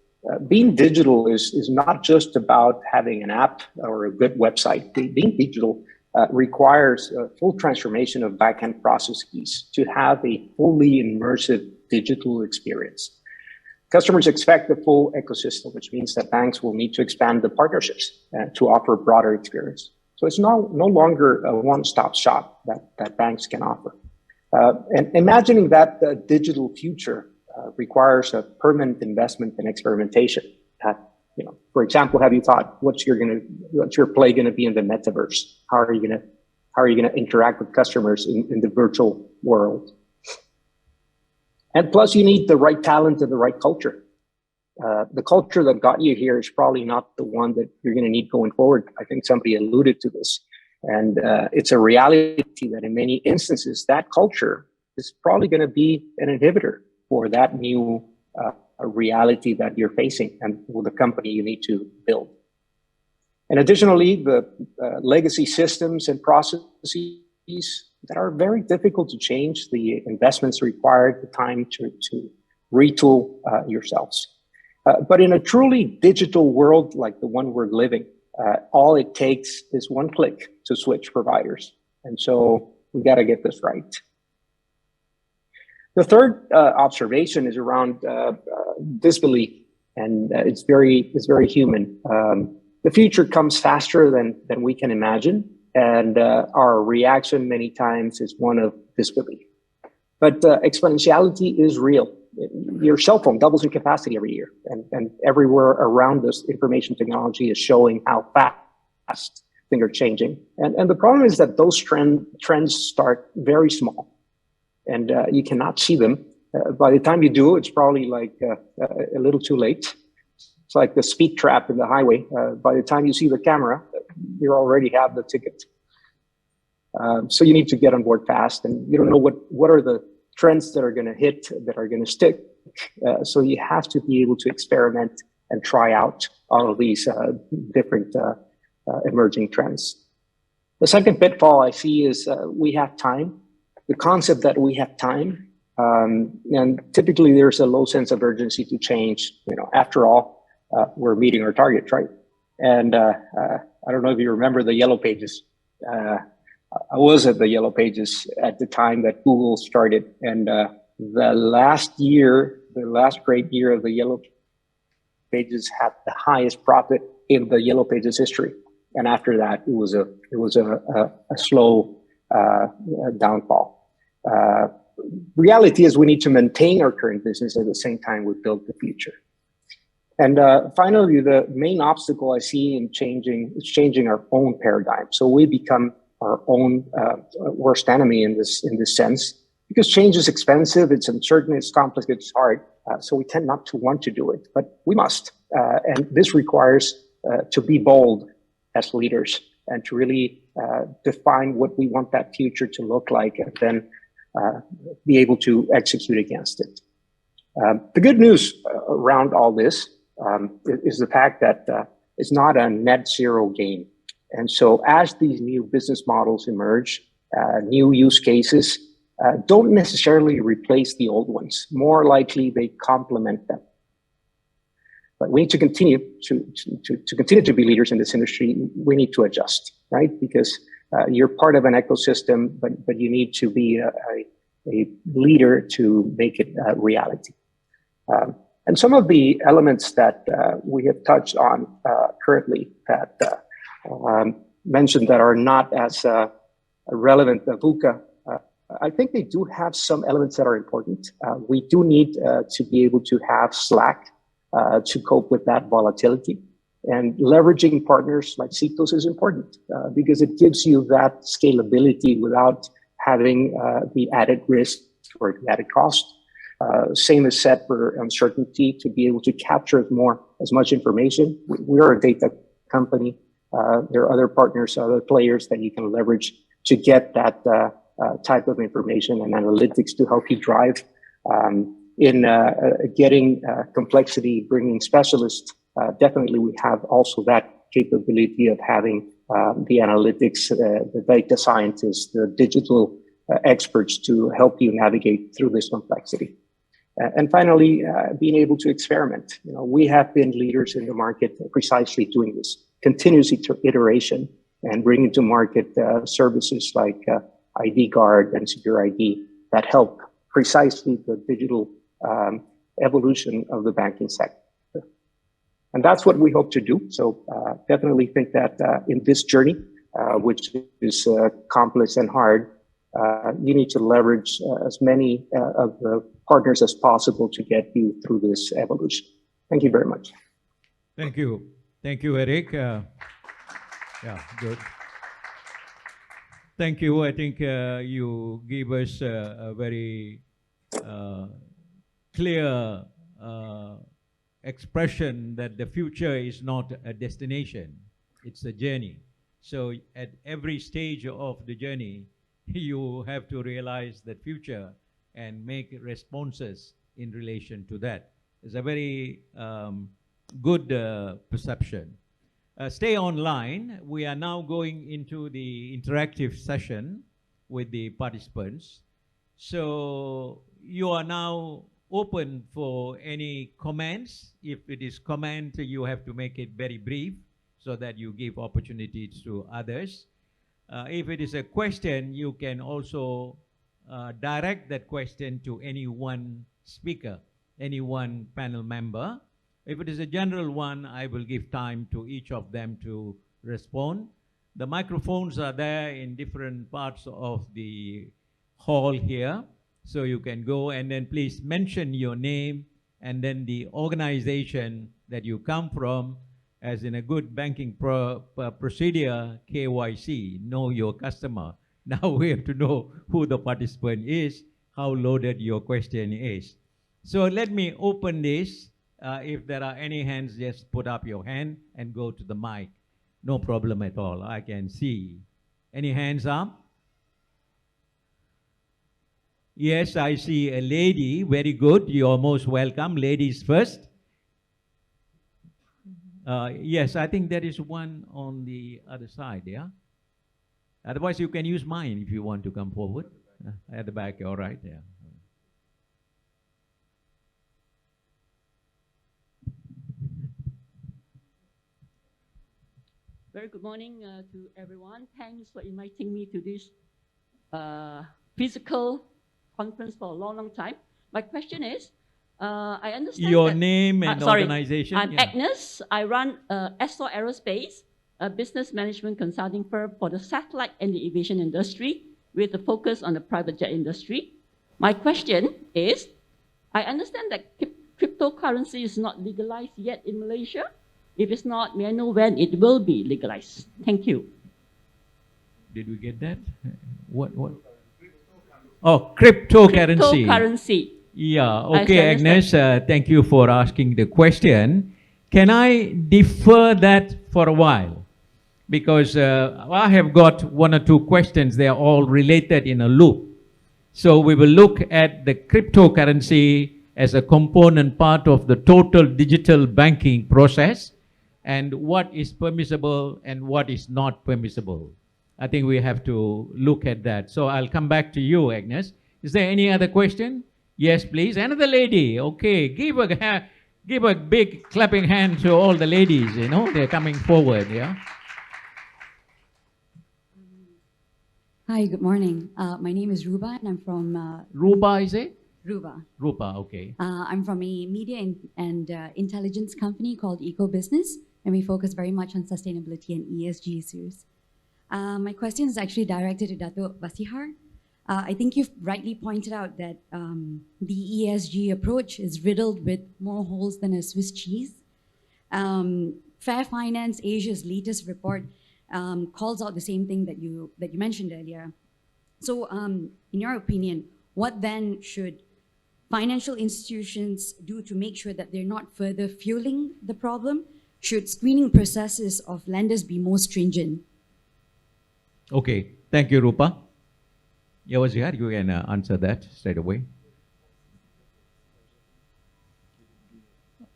being digital is not just about having an app or a good website. Being digital requires a full transformation of backend processes to have a fully immersive digital experience. Customers expect the full ecosystem, which means that banks will need to expand the partnerships to offer broader experience. So it's no longer a one-stop shop that banks can offer. And imagining that the digital future requires a permanent investment in experimentation. For example, have you thought what's your play going to be in the metaverse? How are you going to interact with customers in the virtual world? And plus, you need the right talent and the right culture. The culture that got you here is probably not the one that you're going to need going forward. I think somebody alluded to this. And it's a reality that in many instances, that culture is probably going to be an inhibitor for that new reality that you're facing and with the company you need to build. And additionally, the legacy systems and processes that are very difficult to change, the investments required, the time to retool yourselves. But in a truly digital world like the one we're living, all it takes is one click to switch providers. And so we got to get this right. The third observation is around disbelief, and it's very human. The future comes faster than we can imagine, and our reaction many times is one of disbelief. But exponentiality is real. Your cell phone doubles in capacity every year, and everywhere around us, information technology is showing how fast things are changing. And the problem is that those trends start very small, and you cannot see them. By the time you do, it's probably like a little too late. It's like the speed trap in the highway. By the time you see the camera, you already have the ticket. So you need to get on board fast, and you don't know what are the trends that are going to hit, that are going to stick. So you have to be able to experiment and try out all of these different emerging trends. The second pitfall I see is we have time. The concept that we have time, and typically there's a low sense of urgency to change. After all, we're meeting our targets, right? And I don't know if you remember the Yellow Pages. I was at the Yellow Pages at the time that Google started, and the last great year of the Yellow Pages had the highest profit in the Yellow Pages history. And after that, it was a slow downfall. Reality is we need to maintain our current business at the same time we build the future. And finally, the main obstacle I see in changing our own paradigm. So we become our own worst enemy in this sense, because change is expensive, it's uncertain, it's complex, it's hard. So we tend not to want to do it, but we must. And this requires to be bold as leaders and to really define what we want that future to look like, and then be able to execute against it. The good news around all this is the fact that it's not a net zero game. And so as these new business models emerge, new use cases don't necessarily replace the old ones. More likely, they complement them. But we need to continue to be leaders in this industry. We need to adjust, right? Because you're part of an ecosystem, but you need to be a leader to make it a reality. And some of the elements that we have touched on currently that mentioned that are not as relevant, the VUCA, I think they do have some elements that are important. We do need to be able to have slack to cope with that volatility. And leveraging partners like CTOS is important because it gives you that scalability without having the added risk or the added cost. Same is said for uncertainty, to be able to capture as much information. We're a data company. There are other partners, other players that you can leverage to get that type of information and analytics to help you drive in getting complexity, bringing specialists. Definitely, we have also that capability of having the analytics, the data scientists, the digital experts to help you navigate through this complexity. And finally, being able to experiment. We have been leaders in the market precisely doing this, continuous iteration and bringing to market services like ID Guard and Secure ID that help precisely the digital evolution of the banking sector. And that's what we hope to do. So definitely think that in this journey, which is complex and hard, you need to leverage as many of the partners as possible to get you through this evolution. Thank you very much. Thank you. Thank you, Eric. Yeah, good. Thank you. I think you gave us a very clear expression that the future is not a destination, it's a journey. So at every stage of the journey, you have to realize the future and make responses in relation to that. It's a very good perception. Stay online. We are now going into the interactive session with the participants. So you are now open for any comments. If it is comment, you have to make it very brief so that you give opportunities to others. If it is a question, you can also direct that question to any one speaker, any one panel member. If it is a general one, I will give time to each of them to respond. The microphones are there in different parts of the hall here, so you can go, and then please mention your name and then the organization that you come from. As in a good banking procedure, KYC, know your customer. Now we have to know who the participant is, how loaded your question is. So let me open this. If there are any hands, just put up your hand and go to the mic. No problem at all, I can see. Any hands up? Yes, I see a lady. Very good, you're most welcome. Ladies first. Yes, I think there is one on the other side, yeah? Otherwise, you can use mine if you want to come forward. At the back, all right, yeah. Very good morning to everyone. Thanks for inviting me to this physical conference for a long time. My question is, I understand your name and organization. I'm Agnes. I run S4 Aerospace, a business management consulting firm for the satellite and the aviation industry with a focus on the private jet industry. My question is, I understand that cryptocurrency is not legalized yet in Malaysia. If it's not, may I know when it will be legalized? Thank you. Did we get that? What? Oh, cryptocurrency. Cryptocurrency. Yeah, okay, Agnes, thank you for asking the question. Can I defer that for a while? Because I have got one or two questions, they are all related in a loop. So we will look at the cryptocurrency as a component part of the total digital banking process and what is permissible and what is not permissible. I think we have to look at that. So I'll come back to you, Agnes. Is there any other question? Yes, please. Another lady. Okay, give a big clapping hand to all the ladies. You know, they're coming forward. Yeah. Hi, good morning. My name is Ruba, and I'm from. Ruba, is it? Ruba. Ruba, okay. I'm from a media and intelligence company called Eco Business, and we focus very much on sustainability and ESG issues. My question is actually directed to Dato Vaseehar. I think you've rightly pointed out that the ESG approach is riddled with more holes than a Swiss cheese. Fair Finance Asia's latest report calls out the same thing that you mentioned earlier. So in your opinion, what then should financial institutions do to make sure that they're not further fueling the problem? Should screening processes of lenders be more stringent? Okay, thank you, Rupa. Yeah, Vaseehar, you can answer that straight away.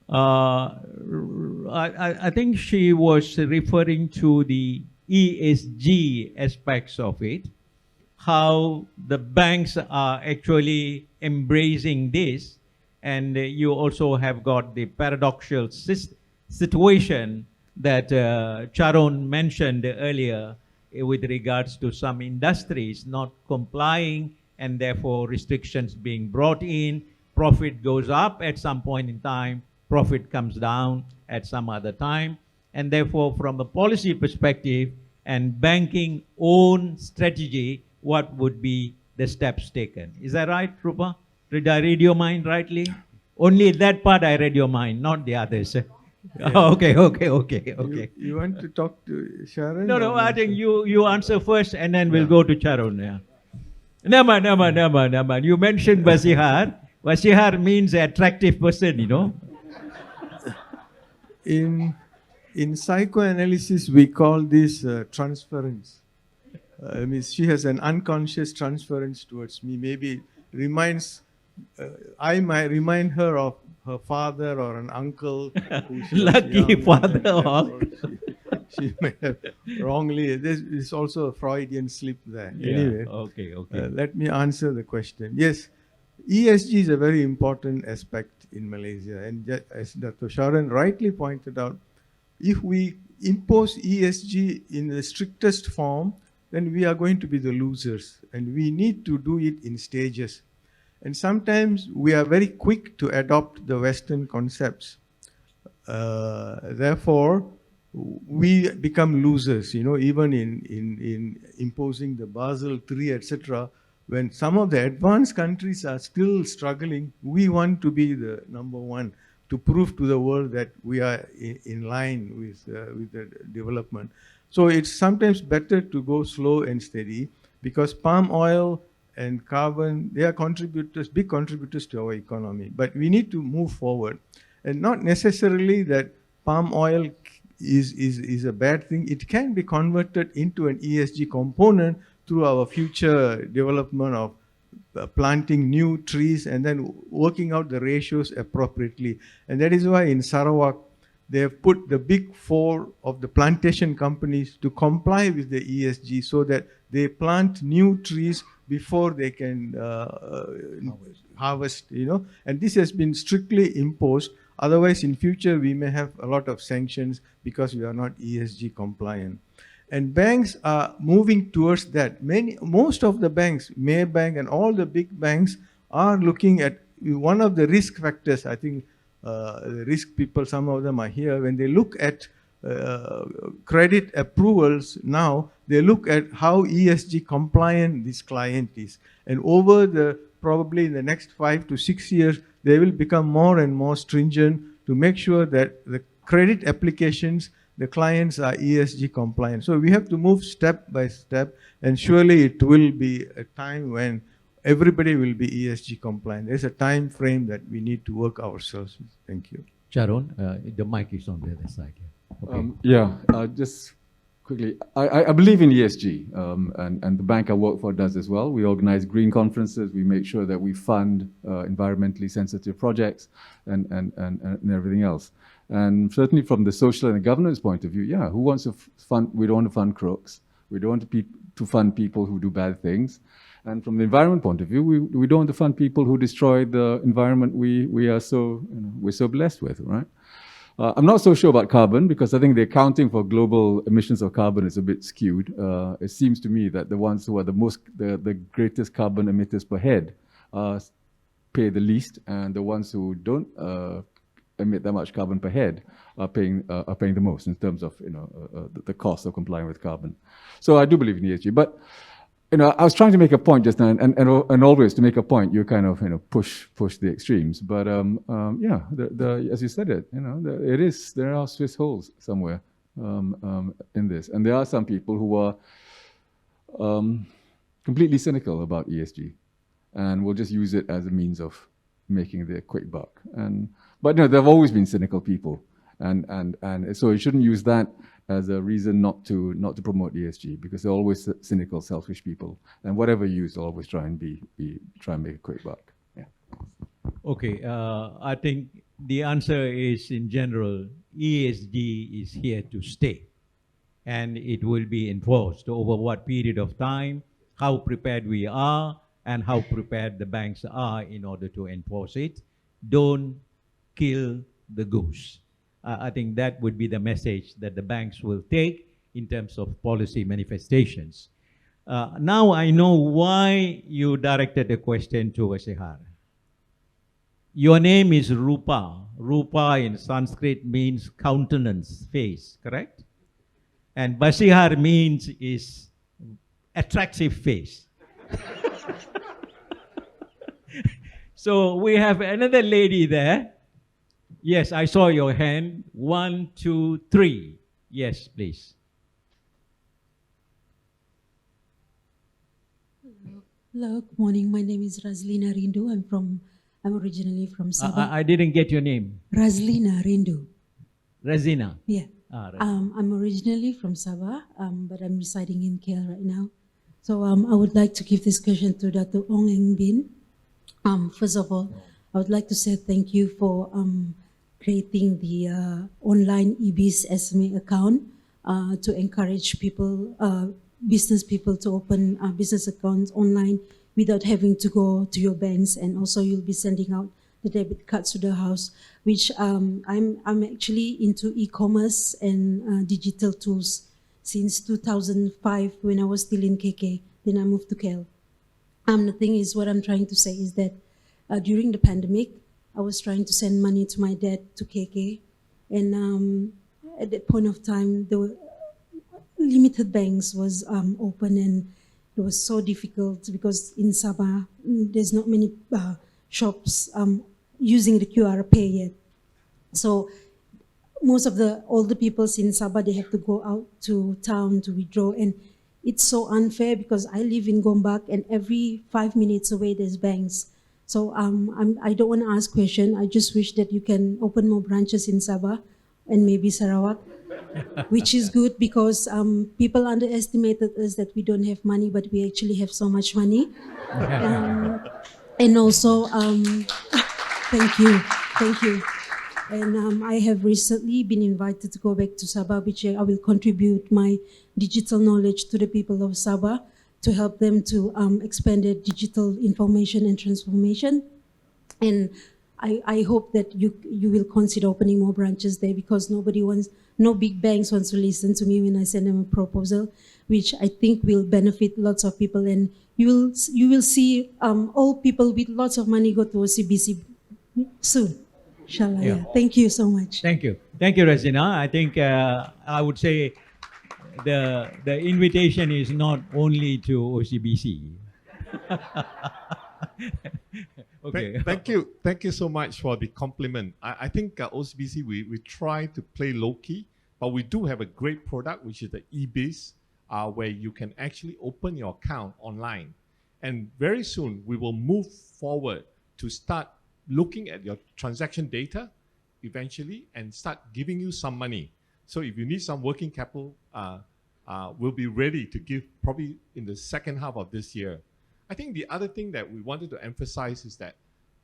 I think she was referring to the ESG aspects of it, how the banks are actually embracing this, and you also have got the paradoxical situation that Charon mentioned earlier with regards to some industries not complying and therefore restrictions being brought in, profit goes up at some point in time, profit comes down at some other time, and therefore from a policy perspective and banking own strategy, what would be the steps taken? Is that right, Rupa? Did I read your mind rightly? Only that part I read your mind, not the others. Oh, okay. You want to talk to Sharon? No, I think you answer first and then we'll go to Charon. Yeah. Nama. You mentioned Vaseehar. Vaseehar means attractive person, you know. In psychoanalysis, we call this transference. I mean, she has an unconscious transference towards me. Maybe reminds, I might remind her of her father or an uncle. Lucky father or uncle. She may have wrongly. This is also a Freudian slip there. Yeah. Anyway, Okay. let me answer the question. Yes, ESG is a very important aspect in Malaysia. And as Dr. Charon rightly pointed out, if we impose ESG in the strictest form, then we are going to be the losers. And we need to do it in stages. And sometimes we are very quick to adopt the Western concepts. Therefore, we become losers, you know, even in imposing the Basel III, etc. When some of the advanced countries are still struggling, we want to be the number one to prove to the world that we are in line with the development. So it's sometimes better to go slow and steady, because palm oil and carbon, they are contributors, big contributors to our economy. But we need to move forward. And not necessarily that palm oil is a bad thing. It can be converted into an ESG component through our future development of planting new trees and then working out the ratios appropriately. And that is why in Sarawak, they have put the big four of the plantation companies to comply with the ESG so that they plant new trees before they can harvest, you know. And this has been strictly imposed. Otherwise, in future, we may have a lot of sanctions because we are not ESG compliant. And banks are moving towards that. Most of the banks, Maybank and all the big banks, are looking at one of the risk factors. I think the risk people, some of them are here. When they look at credit approvals now, they look at how ESG compliant this client is. And over probably in the next 5 to 6 years, they will become more and more stringent to make sure that the credit applications, the clients are ESG compliant. So we have to move step by step, and surely it will be a time when everybody will be ESG compliant. There's a time frame that we need to work ourselves with. Thank you. Charon, the mic is on the other side. Okay. Just quickly, I believe in ESG, and the bank I work for does as well. We organize green conferences. We make sure that we fund environmentally sensitive projects and everything else. And certainly from the social and the governance point of view, who wants to fund? We don't want to fund crooks. We don't want to fund people who do bad things. And from the environment point of view, we don't want to fund people who destroy the environment we are so, we're so blessed with, right? I'm not so sure about carbon, because I think the accounting for global emissions of carbon is a bit skewed. It seems to me that the ones who are the greatest carbon emitters per head pay the least, and the ones who don't emit that much carbon per head are paying the most in terms of the cost of complying with carbon. So I do believe in ESG, but I was trying to make a point just now, and always to make a point, you kind of push the extremes. But as you said it, there are Swiss holes somewhere in this, and there are some people who are completely cynical about ESG, and will just use it as a means of making their quick buck. But there have always been cynical people, and so you shouldn't use that as a reason not to promote ESG, because they're always cynical, selfish people, and whatever you use, always try and make a quick buck. Yeah. Okay, I think the answer is, in general, ESG is here to stay, and it will be enforced over what period of time, how prepared we are, and how prepared the banks are in order to enforce it. Don't kill the goose. I think that would be the message that the banks will take in terms of policy manifestations. Now I know why you directed the question to Vaseehar. Your name is Rupa. Rupa in Sanskrit means countenance, face, correct? And Vaseehar means is attractive face. So we have another lady there. Yes, I saw your hand. 1, 2, 3. Yes, please. Hello, good morning. My name is Razlina Rindu. I'm originally from Sabah. I didn't get your name. Razlina Rindu. Razina. Yeah. Razina. I'm originally from Sabah, but I'm residing in KL right now. So I would like to give this question to Dato Ong Eng Bin. First of all, I would like to say thank you for creating the online EBIS SME account to encourage people, business people to open business accounts online without having to go to your banks, and also you'll be sending out the debit cards to the house, which I'm actually into e-commerce and digital tools since 2005 when I was still in KK. Then I moved to KL. The thing is, what I'm trying to say is that during the pandemic, I was trying to send money to my dad to KK, and at that point of time, there were limited banks was open, and it was so difficult because in Sabah there's not many shops using the QR pay yet. So most of the older people in Sabah, they have to go out to town to withdraw, and it's so unfair because I live in Gombak and every 5 minutes away there's banks. So I don't want to ask question. I just wish that you can open more branches in Sabah and maybe Sarawak, which is good because people underestimated us that we don't have money, but we actually have so much money. And also, thank you. And I have recently been invited to go back to Sabah, which I will contribute my digital knowledge to the people of Sabah to help them to expand their digital information and transformation. And I hope that you will consider opening more branches there because no big banks wants to listen to me when I send them a proposal, which I think will benefit lots of people. And you will see all people with lots of money go to OCBC soon. Inshallah. Yeah. Thank you so much. Thank you, Razina. I think I would say the invitation is not only to OCBC. Okay. Thank you so much for the compliment. I think OCBC, we try to play low-key, but we do have a great product, which is the eBiz, where you can actually open your account online. And very soon, we will move forward to start looking at your transaction data eventually and start giving you some money. So if you need some working capital, we'll be ready to give probably in the second half of this year. I think the other thing that we wanted to emphasize is that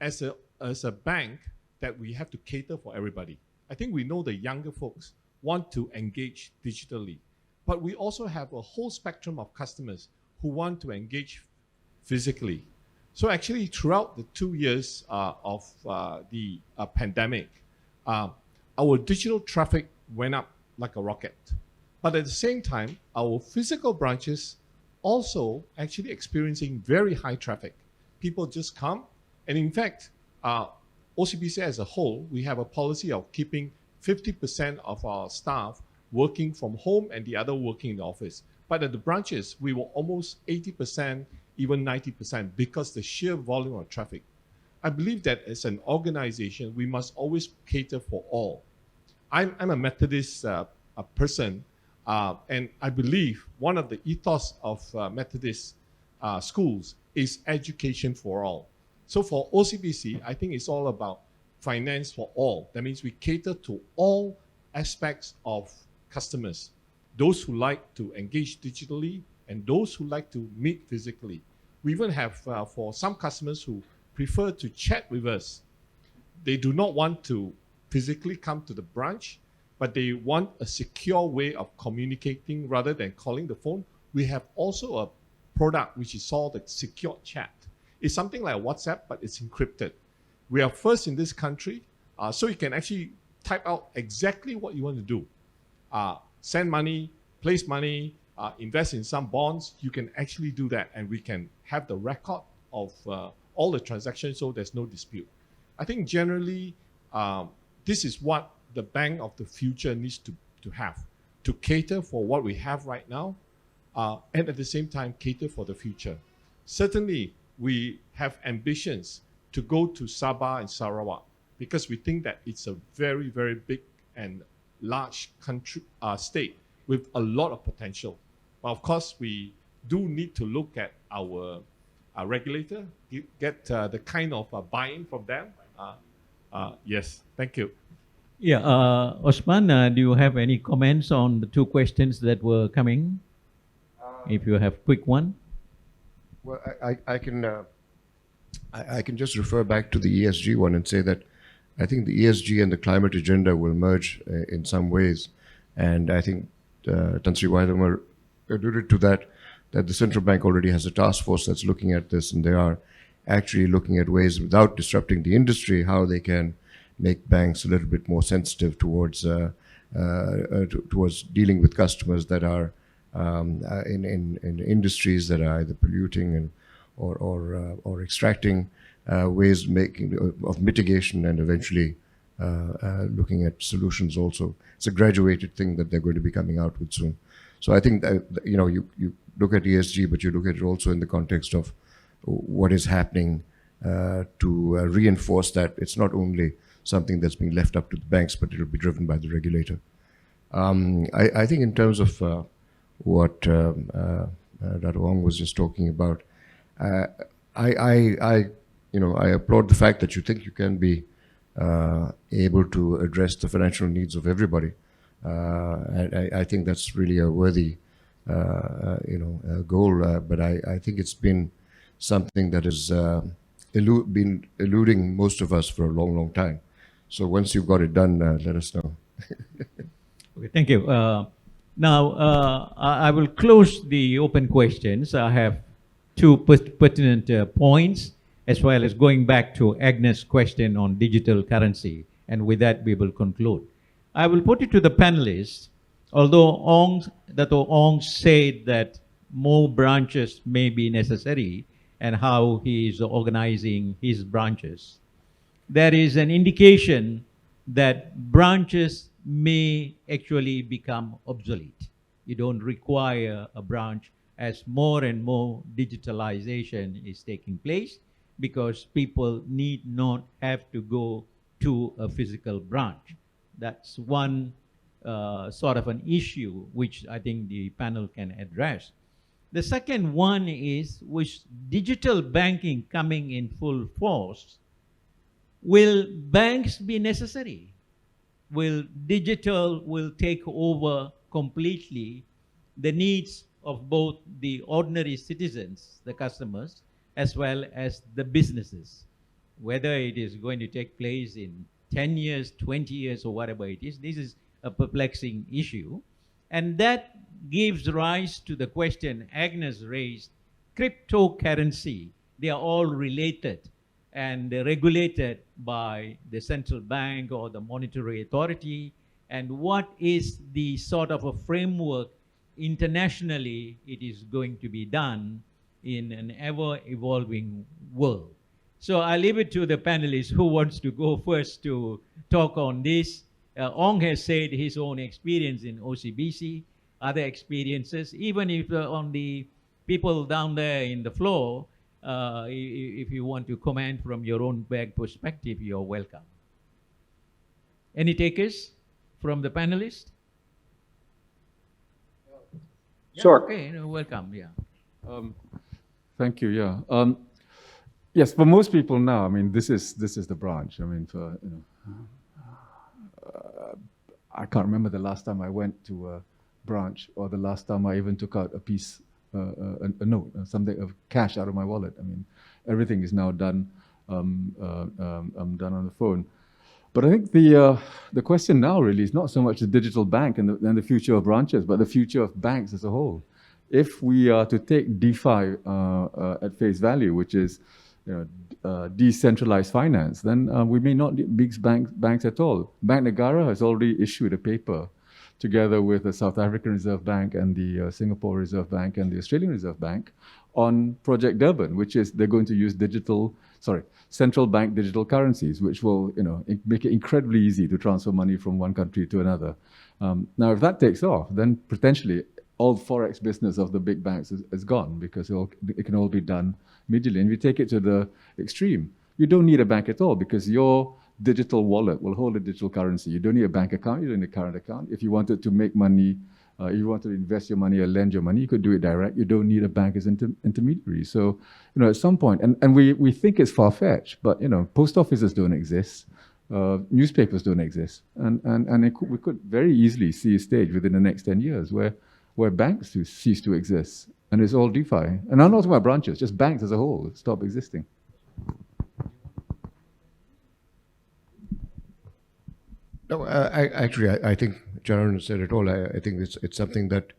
as a bank, that we have to cater for everybody. I think we know the younger folks want to engage digitally, but we also have a whole spectrum of customers who want to engage physically. So actually, throughout the 2 years of the pandemic, our digital traffic went up like a rocket. But at the same time, our physical branches also actually experiencing very high traffic. People just come, and in fact, OCBC as a whole, we have a policy of keeping 50% of our staff working from home and the other working in the office. But at the branches, we were almost 80%, even 90% because the sheer volume of traffic. I believe that as an organization, we must always cater for all. I'm a Methodist person, and I believe one of the ethos of Methodist schools is education for all. So for OCBC, I think it's all about finance for all. That means we cater to all aspects of customers, those who like to engage digitally and those who like to meet physically. We even have, for some customers who prefer to chat with us, they do not want to physically come to the branch, but they want a secure way of communicating rather than calling the phone. We have also a product which is called the secure chat. It's something like WhatsApp, but it's encrypted. We are first in this country, so you can actually type out exactly what you want to do. Send money, place money, invest in some bonds, you can actually do that, and we can have the record of all the transactions, so there's no dispute. I think generally, this is what the bank of the future needs to have, to cater for what we have right now, and at the same time cater for the future. Certainly, we have ambitions to go to Sabah and Sarawak because we think that it's a very, very big and large country, state with a lot of potential. But of course, we do need to look at our regulator, get the kind of buy-in from them. Yes, thank you. Yeah, Osman, do you have any comments on the two questions that were coming? If you have quick one. Well, I can just refer back to the ESG one and say that I think the ESG and the climate agenda will merge in some ways. And I think Tan Sri Waidamar alluded to that the central bank already has a task force that's looking at this, and they are actually looking at ways, without disrupting the industry, how they can make banks a little bit more sensitive towards towards dealing with customers that are in industries that are either polluting and or extracting ways of mitigation, and eventually looking at solutions also. It's a graduated thing that they're going to be coming out with soon. So I think that, you know, you look at ESG, but you look at it also in the context of what is happening to reinforce that it's not only something that's being left up to the banks, but it'll be driven by the regulator. I think in terms of what Dato Ong was just talking about, I applaud the fact that you think you can be able to address the financial needs of everybody. I think that's really a worthy, goal. But I think it's been something that has been eluding most of us for a long, long time. So once you've got it done, let us know. Okay, thank you. Now, I will close the open questions. I have two pertinent points, as well as going back to Agnes' question on digital currency. And with that, we will conclude. I will put it to the panelists, although Dato Ong said that more branches may be necessary and how he is organizing his branches. There is an indication that branches may actually become obsolete. You don't require a branch as more and more digitalization is taking place, because people need not have to go to a physical branch. That's one sort of an issue which I think the panel can address. The second one is, with digital banking coming in full force, will banks be necessary? Will digital take over completely the needs of both the ordinary citizens, the customers, as well as the businesses? Whether it is going to take place in 10 years, 20 years, or whatever it is, this is a perplexing issue. And that gives rise to the question Agnes raised, cryptocurrency. They are all related and regulated by the central bank or the monetary authority. And what is the sort of a framework internationally it is going to be done in an ever-evolving world? So I leave it to the panelists who wants to go first to talk on this. Ong has said his own experience in OCBC, other experiences. Even if on the people down there in the floor, if you want to comment from your own back perspective, you're welcome. Any takers from the panelists? Sure. Okay, welcome. Yeah. Thank you. Yeah. Yes, for most people now, I mean, this is the branch. I mean, for I can't remember the last time I went to a branch, or the last time I even took out a piece, a note, something of cash out of my wallet. I mean, everything is now done done on the phone. But I think the question now really is not so much the digital bank and the future of branches, but the future of banks as a whole. If we are to take DeFi at face value, which is decentralized finance, then we may not need big banks at all. Bank Negara has already issued a paper together with the South African Reserve Bank and the Singapore Reserve Bank and the Australian Reserve Bank on Project Durban, which is they're going to use central bank digital currencies, which will, make it incredibly easy to transfer money from one country to another. Now, if that takes off, then potentially all forex business of the big banks is gone, because it can all be done immediately. And if you take it to the extreme, you don't need a bank at all, because your digital wallet will hold a digital currency. You don't need a bank account, you don't need a current account. If you wanted to make money, if you wanted to invest your money or lend your money, you could do it direct. You don't need a bank as intermediary. So, at some point, and we think it's far-fetched, but, post offices don't exist. Newspapers don't exist. And we could very easily see a stage within the next 10 years where banks cease to exist. And it's all DeFi. And I'm not talking about branches, just banks as a whole stop existing. No, I think Charon said it all. I think it's something that,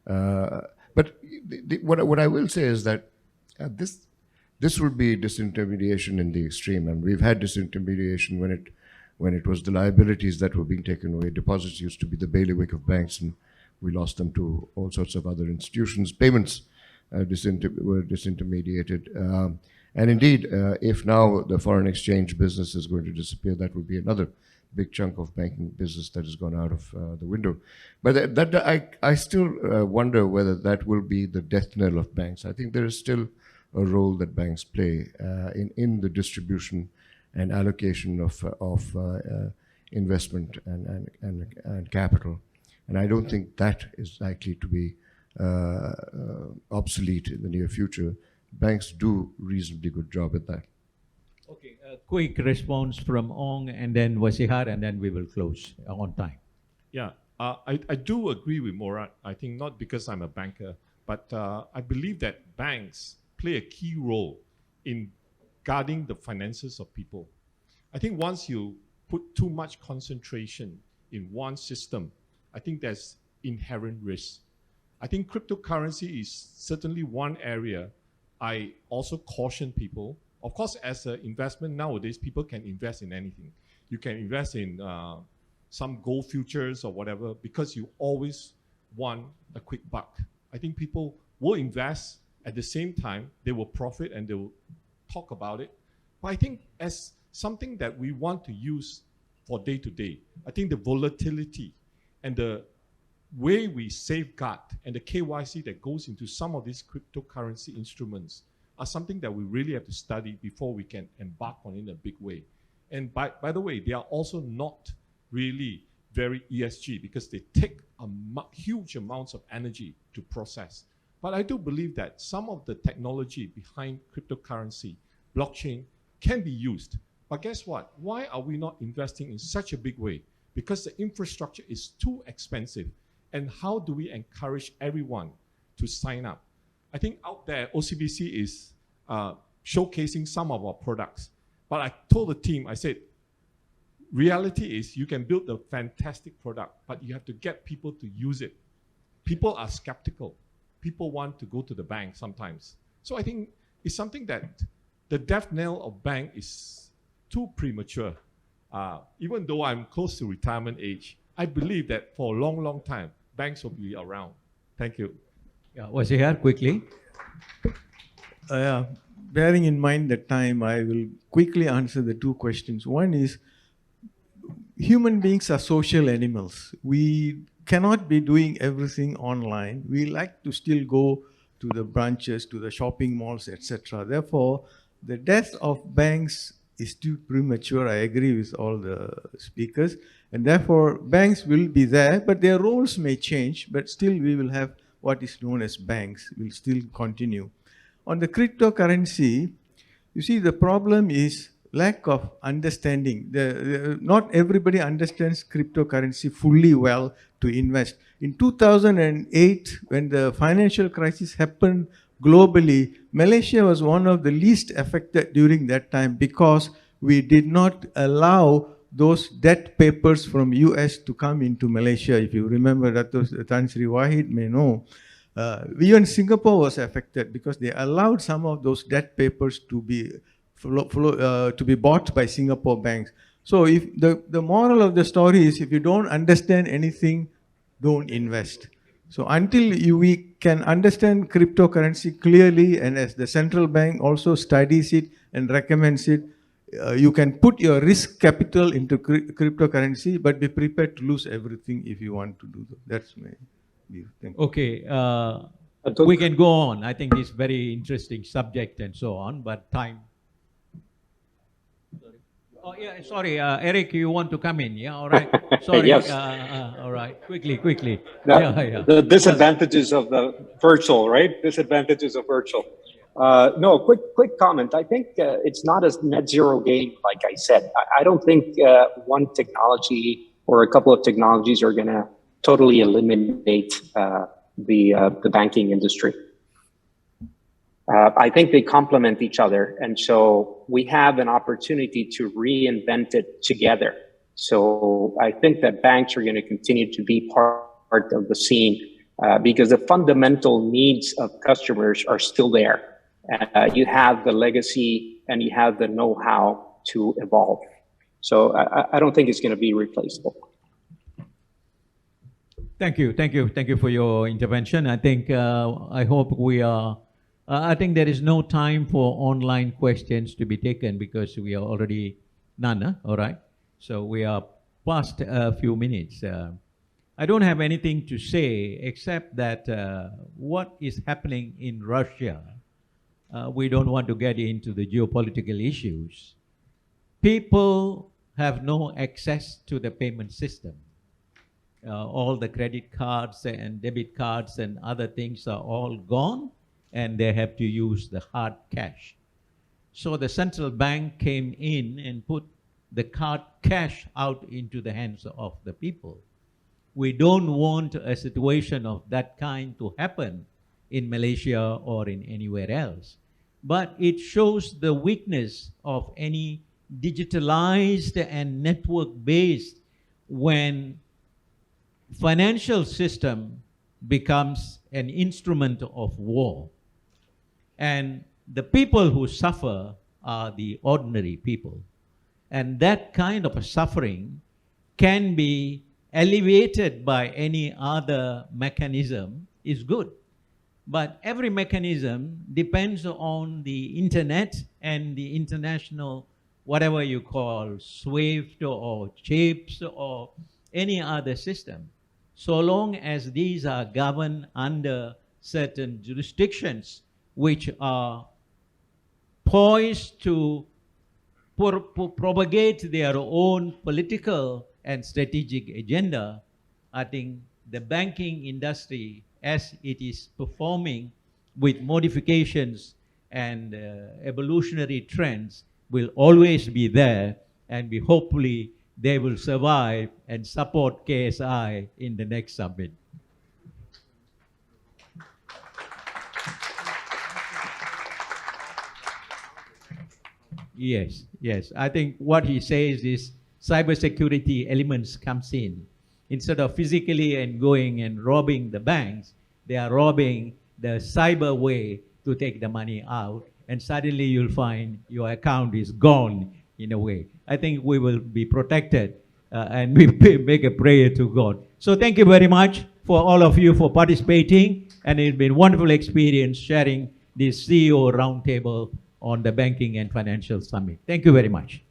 but what I will say is that this would be disintermediation in the extreme, and we've had disintermediation when it was the liabilities that were being taken away. Deposits used to be the bailiwick of banks, and we lost them to all sorts of other institutions. Payments were disintermediated. And indeed, if now the foreign exchange business is going to disappear, that would be another big chunk of banking business that has gone out of the window. But I still wonder whether that will be the death knell of banks. I think there is still a role that banks play in the distribution and allocation of investment and capital. And I don't think that is likely to be obsolete in the near future. Banks do reasonably good job at that. Okay, a quick response from Ong and then Vaseehar, and then we will close on time. Yeah, I do agree with Morad. I think not because I'm a banker, but I believe that banks play a key role in guarding the finances of people. I think once you put too much concentration in one system, I think there's inherent risk. I think cryptocurrency is certainly one area I also caution people. Of course, as an investment nowadays, people can invest in anything. You can invest in some gold futures or whatever, because you always want a quick buck. I think people will invest at the same time, they will profit and they will talk about it. But I think as something that we want to use for day to day, I think the volatility and the way we safeguard and the KYC that goes into some of these cryptocurrency instruments are something that we really have to study before we can embark on it in a big way. And by the way, they are also not really very ESG, because they take huge amounts of energy to process. But I do believe that some of the technology behind cryptocurrency, blockchain, can be used. But guess what? Why are we not investing in such a big way? Because the infrastructure is too expensive. And how do we encourage everyone to sign up? I think out there, OCBC is showcasing some of our products. But I told the team, I said, reality is you can build a fantastic product, but you have to get people to use it. People are skeptical. People want to go to the bank sometimes. So I think it's something that the death knell of bank is too premature. Even though I'm close to retirement age, I believe that for a long, long time, banks will be around. Thank you. Yeah, Vaseehar, quickly. Bearing in mind the time, I will quickly answer the two questions. One is, human beings are social animals. We cannot be doing everything online. We like to still go to the branches, to the shopping malls, etc. Therefore, the death of banks is too premature. I agree with all the speakers. And therefore, banks will be there, but their roles may change, but still we will have what is known as banks, will still continue. On the cryptocurrency, you see, the problem is lack of understanding. Not everybody understands cryptocurrency fully well to invest. In 2008, when the financial crisis happened globally, Malaysia was one of the least affected during that time, because we did not allow those debt papers from US to come into Malaysia. If you remember, Tan Sri Wahid may know. Even Singapore was affected because they allowed some of those debt papers to be bought by Singapore banks. So if the moral of the story is, if you don't understand anything, don't invest. So until we can understand cryptocurrency clearly, and as the central bank also studies it and recommends it, you can put your risk capital into cryptocurrency, but be prepared to lose everything if you want to do that. That's my view. Thank you. Okay, we can go on. I think it's very interesting subject and so on, but time. Oh yeah, sorry, Eric, you want to come in? Yeah, all right. Sorry. Yes. All right, quickly. The disadvantages of the virtual, right? Disadvantages of virtual. No, quick comment. I think it's not a net zero game, like I said. I don't think one technology or a couple of technologies are going to totally eliminate the banking industry. I think they complement each other, and so we have an opportunity to reinvent it together. So I think that banks are going to continue to be part of the scene because the fundamental needs of customers are still there. You have the legacy and you have the know-how to evolve. So I don't think it's going to be replaceable. Thank you for your intervention. I think I hope we are. I think there is no time for online questions to be taken because we are already none. All right, so we are past a few minutes. I don't have anything to say except that what is happening in Russia. We don't want to get into the geopolitical issues. People have no access to the payment system. All the credit cards and debit cards and other things are all gone, and they have to use the hard cash. So the central bank came in and put the hard cash out into the hands of the people. We don't want a situation of that kind to happen in Malaysia or in anywhere else. But it shows the weakness of any digitalized and network-based when financial system becomes an instrument of war. And the people who suffer are the ordinary people. And that kind of a suffering can be alleviated by any other mechanism is good. But every mechanism depends on the internet and the international, whatever you call SWIFT or CHIPS or any other system. So long as these are governed under certain jurisdictions which are poised to propagate their own political and strategic agenda, I think the banking industry, as it is performing with modifications and evolutionary trends, will always be there, and we hopefully they will survive and support KSI in the next summit. Yes. I think what he says is cybersecurity elements comes in. Instead of physically and going and robbing the banks, they are robbing the cyber way to take the money out, and suddenly you'll find your account is gone in a way. I think we will be protected and we make a prayer to God. So thank you very much for all of you for participating, and it's been a wonderful experience sharing this CEO Roundtable on the Banking and Financial Summit. Thank you very much.